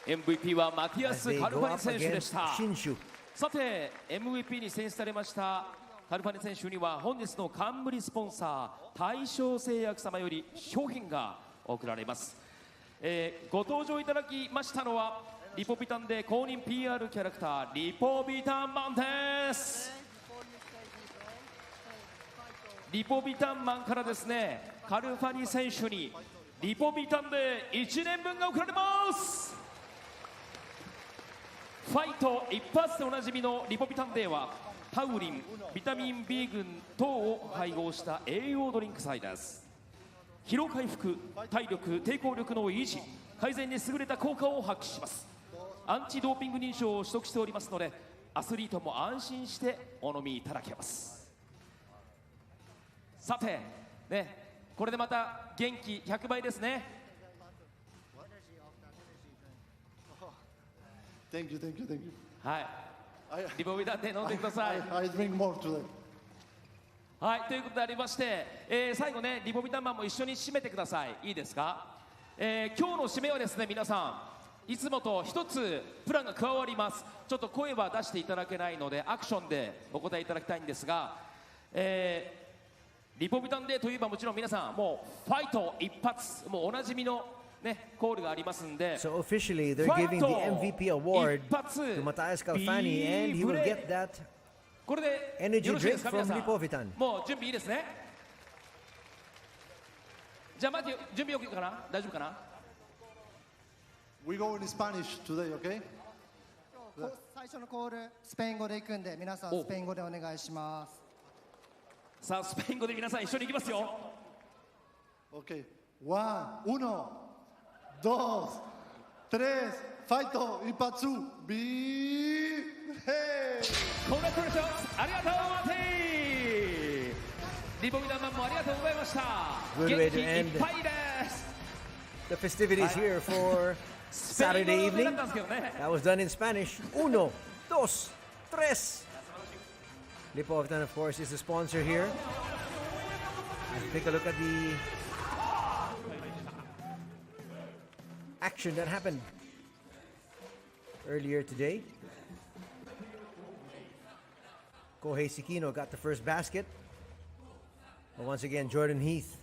MVP はマティアス・カルファニ選手でした。さて MVP に選出されましたカルファニ選手には本日の冠スポンサー大正製薬様より商品が贈られます。ご登場いただきましたのはリポビタンで公認 PR キャラクターリポビタンマンです。リポビタンマンからですね、カルファニ選手にリポビタンで1年分が贈られます。ファイト一発でおなじみのリポビタンデーはタウリン、ビタミン B 群等を配合した栄養ドリンク剤です。疲労回復、体力、抵抗力の維持、改善に優れた効果を発揮します。アンチドーピング認証を取得しておりますので、アスリートも安心してお飲みいただけます。さてね、これでまた元気100倍ですね。Thank you, thank you, thank you. はい、リポビタンで飲んでください。I drink more today. はい、ということでありまして、最後ねリポビタンマンも一緒に締めてください。いいですか？今日の締めはですね、皆さんいつもと一つプランが加わります。ちょっと声は出していただけないのでアクションでお答えいただきたいんですが、リポビタンデーといえばもちろん皆さんもうファイト一発、もうおなじみのねコールがありますんで、 So officially, they're giving the MVP award to Matthias Calfani, and he will get that これで energy よろしいです drink か皆 from さん。 Lipovitan. もう準備いいですね。じゃあまず準備 OK かな、大丈夫かな。 We go in Spanish today, okay? 最初のコールスペイン語で行くんで、皆さんスペイン語でお願いします。さあスペイン語で皆さん一緒に行きますよ。 Okay. 1, 2, 3, fight, impatsu, be, hey! コングラチュレーション、ありがとうマティ。リポビタンマンもありがとうございました。 Good 元 way 気 to い end っぱいです。 the festivities here for スペイン語 Saturday の予定だ evening. ったんですけどね。 That was done in Spanish. 1, 2, 3. Lipovitan, of course, is the sponsor here. Let's take a look at the action that happened earlier today. Kohei Sekino got the first basket. But once again, Jordan Heath,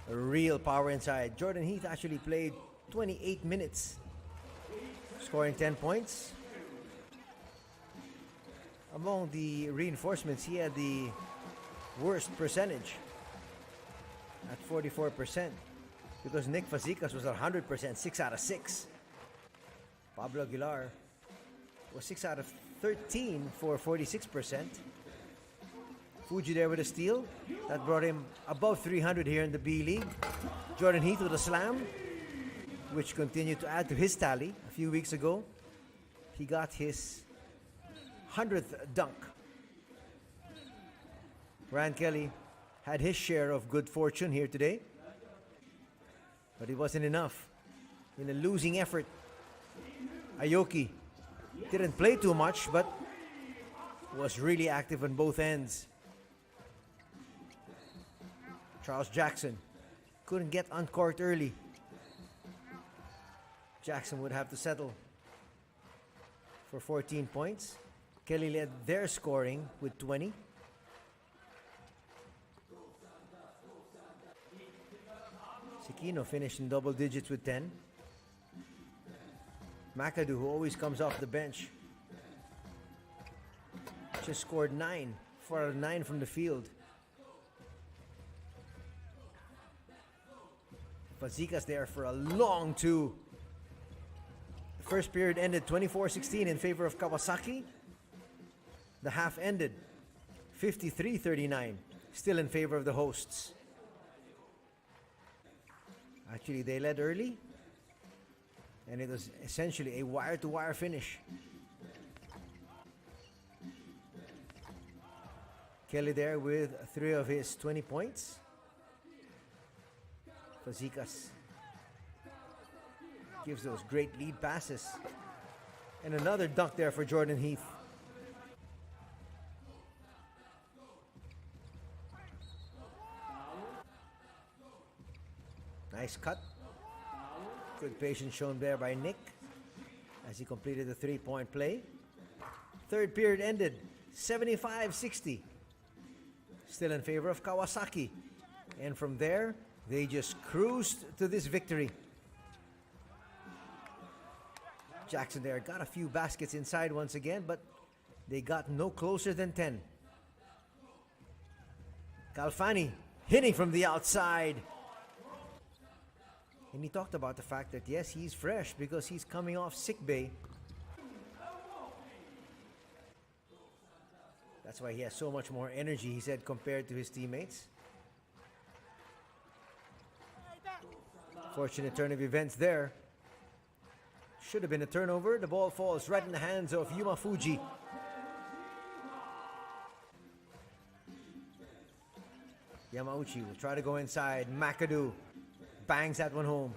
a real power inside. Jordan Heath actually played 28 minutes, scoring 10 points. Among the reinforcements, he had the worst percentage at 44%, because Nick Fazekas was 100%, 6 out of 6. Pablo Aguilar was 6 out of 13 for 46%. Fuji there with a steal. That brought him above 300 here in the B-League. Jordan Heath with a slam, which continued to add to his tally. A few weeks ago, he got his 100th dunk. Ryan Kelly had his share of good fortune here today, but it wasn't enough. In a losing effort, Aoki didn't play too much, but was really active on both ends. Charles Jackson couldn't get on court early. Jackson would have to settle for 14 points. Kelly led their scoring with 20. Sekino finished in double digits with 10. McAdoo, who always comes off the bench, just scored 9, 4 out of 9 from the field. Fazekas there for a long two. The first period ended 24-16 in favor of Kawasaki. The half ended 53-39, still in favor of the hosts. Actually, they led early, and it was essentially a wire-to-wire finish. Kelly there with 3 of his 20 points. Fazekas gives those great lead passes. And another dunk there for Jordan Heath. Nice cut. Good patience shown there by Nick as he completed the three-point play. Third period ended 75-60. Still in favor of Kawasaki. And from there, they just cruised to this victory. Jackson there got a few baskets inside once again, but they got no closer than 10. Calfani hitting from the outside. And he talked about the fact that, yes, he's fresh because he's coming off sick bay. That's why he has so much more energy, he said, compared to his teammates. Fortunate turn of events there. Should have been a turnover. The ball falls right in the hands of Yuma Fuji. Yamauchi will try to go inside. McAdoo bangs that one home.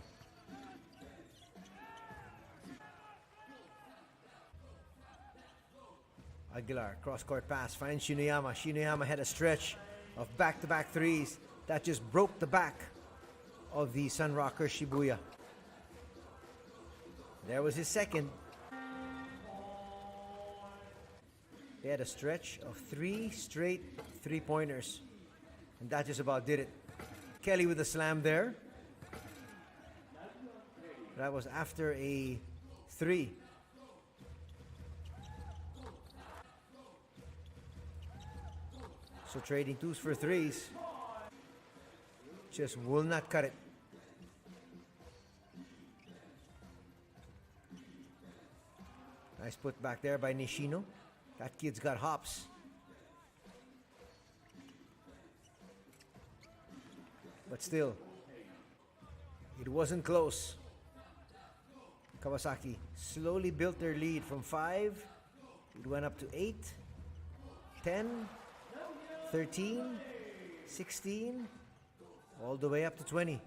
Aguilar, cross-court pass, finds Shinoyama. Shinoyama had a stretch of back-to-back threes. That just broke the back of the Sunrockers Shibuya. There was his second. They had a stretch of 3 straight three-pointers. And that just about did it. Kelly with a slam there. That was after a 3. So trading 2s for 3s just will not cut it. Nice put back there by Nishino. That kid's got hops. But still, it wasn't close. Kawasaki slowly built their lead from 5. It went up to 8, 10, 13, 16, all the way up to 20.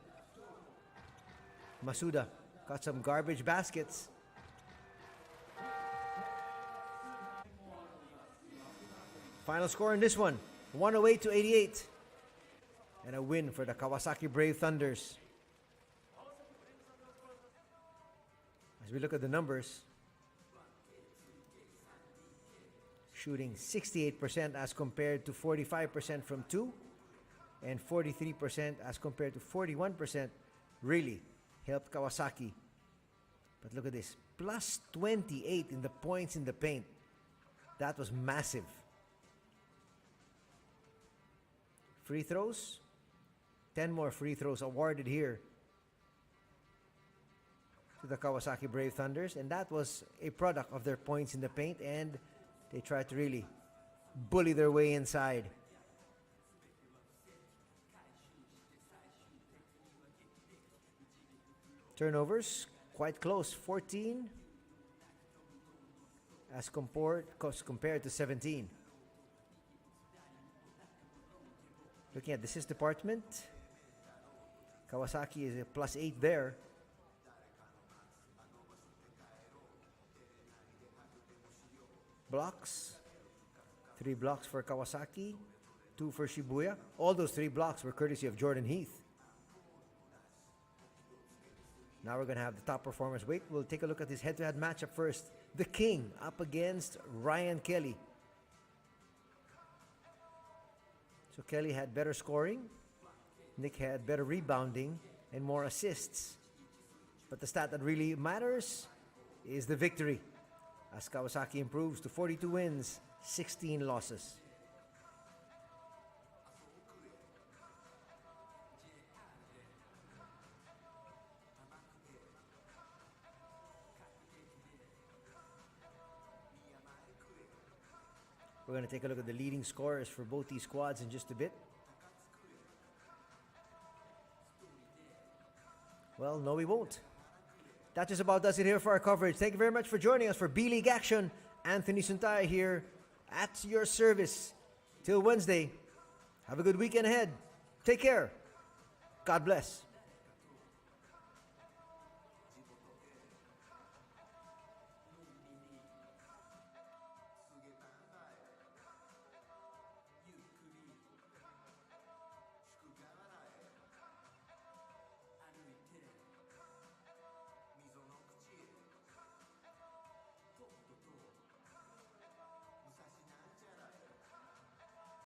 Masuda got some garbage baskets. Final score in this one, 108-88. And a win for the Kawasaki Brave Thunders. As we look at the numbers, shooting 68% as compared to 45% from 2. and 43% as compared to 41% really helped Kawasaki. But look at this, plus 28 in the points in the paint. That was massive. Free throws, 10 more free throws awarded here to the Kawasaki Brave Thunders, and that was a product of their points in the paint, and they tried to really bully their way inside. Turnovers, quite close, 14 as compared to 17. Looking at the assist department, Kawasaki is a plus 8 there. Blocks, 3 blocks for Kawasaki, 2 for Shibuya. All those 3 blocks were courtesy of Jordan Heath. Now we're going to have the top performers. Wait, we'll take a look at this head-to-head matchup first. The King up against Ryan Kelly. So Kelly had better scoring. Nick had better rebounding and more assists. But the stat that really matters is the victory, as Kawasaki improves to 42 wins, 16 losses. We're going to take a look at the leading scorers for both these squads in just a bit. Well, no, we won't. That just about does it here for our coverage. Thank you very much for joining us for B.LEAGUE action. Anthony Suntaya here at your service. Till Wednesday, have a good weekend ahead. Take care. God bless.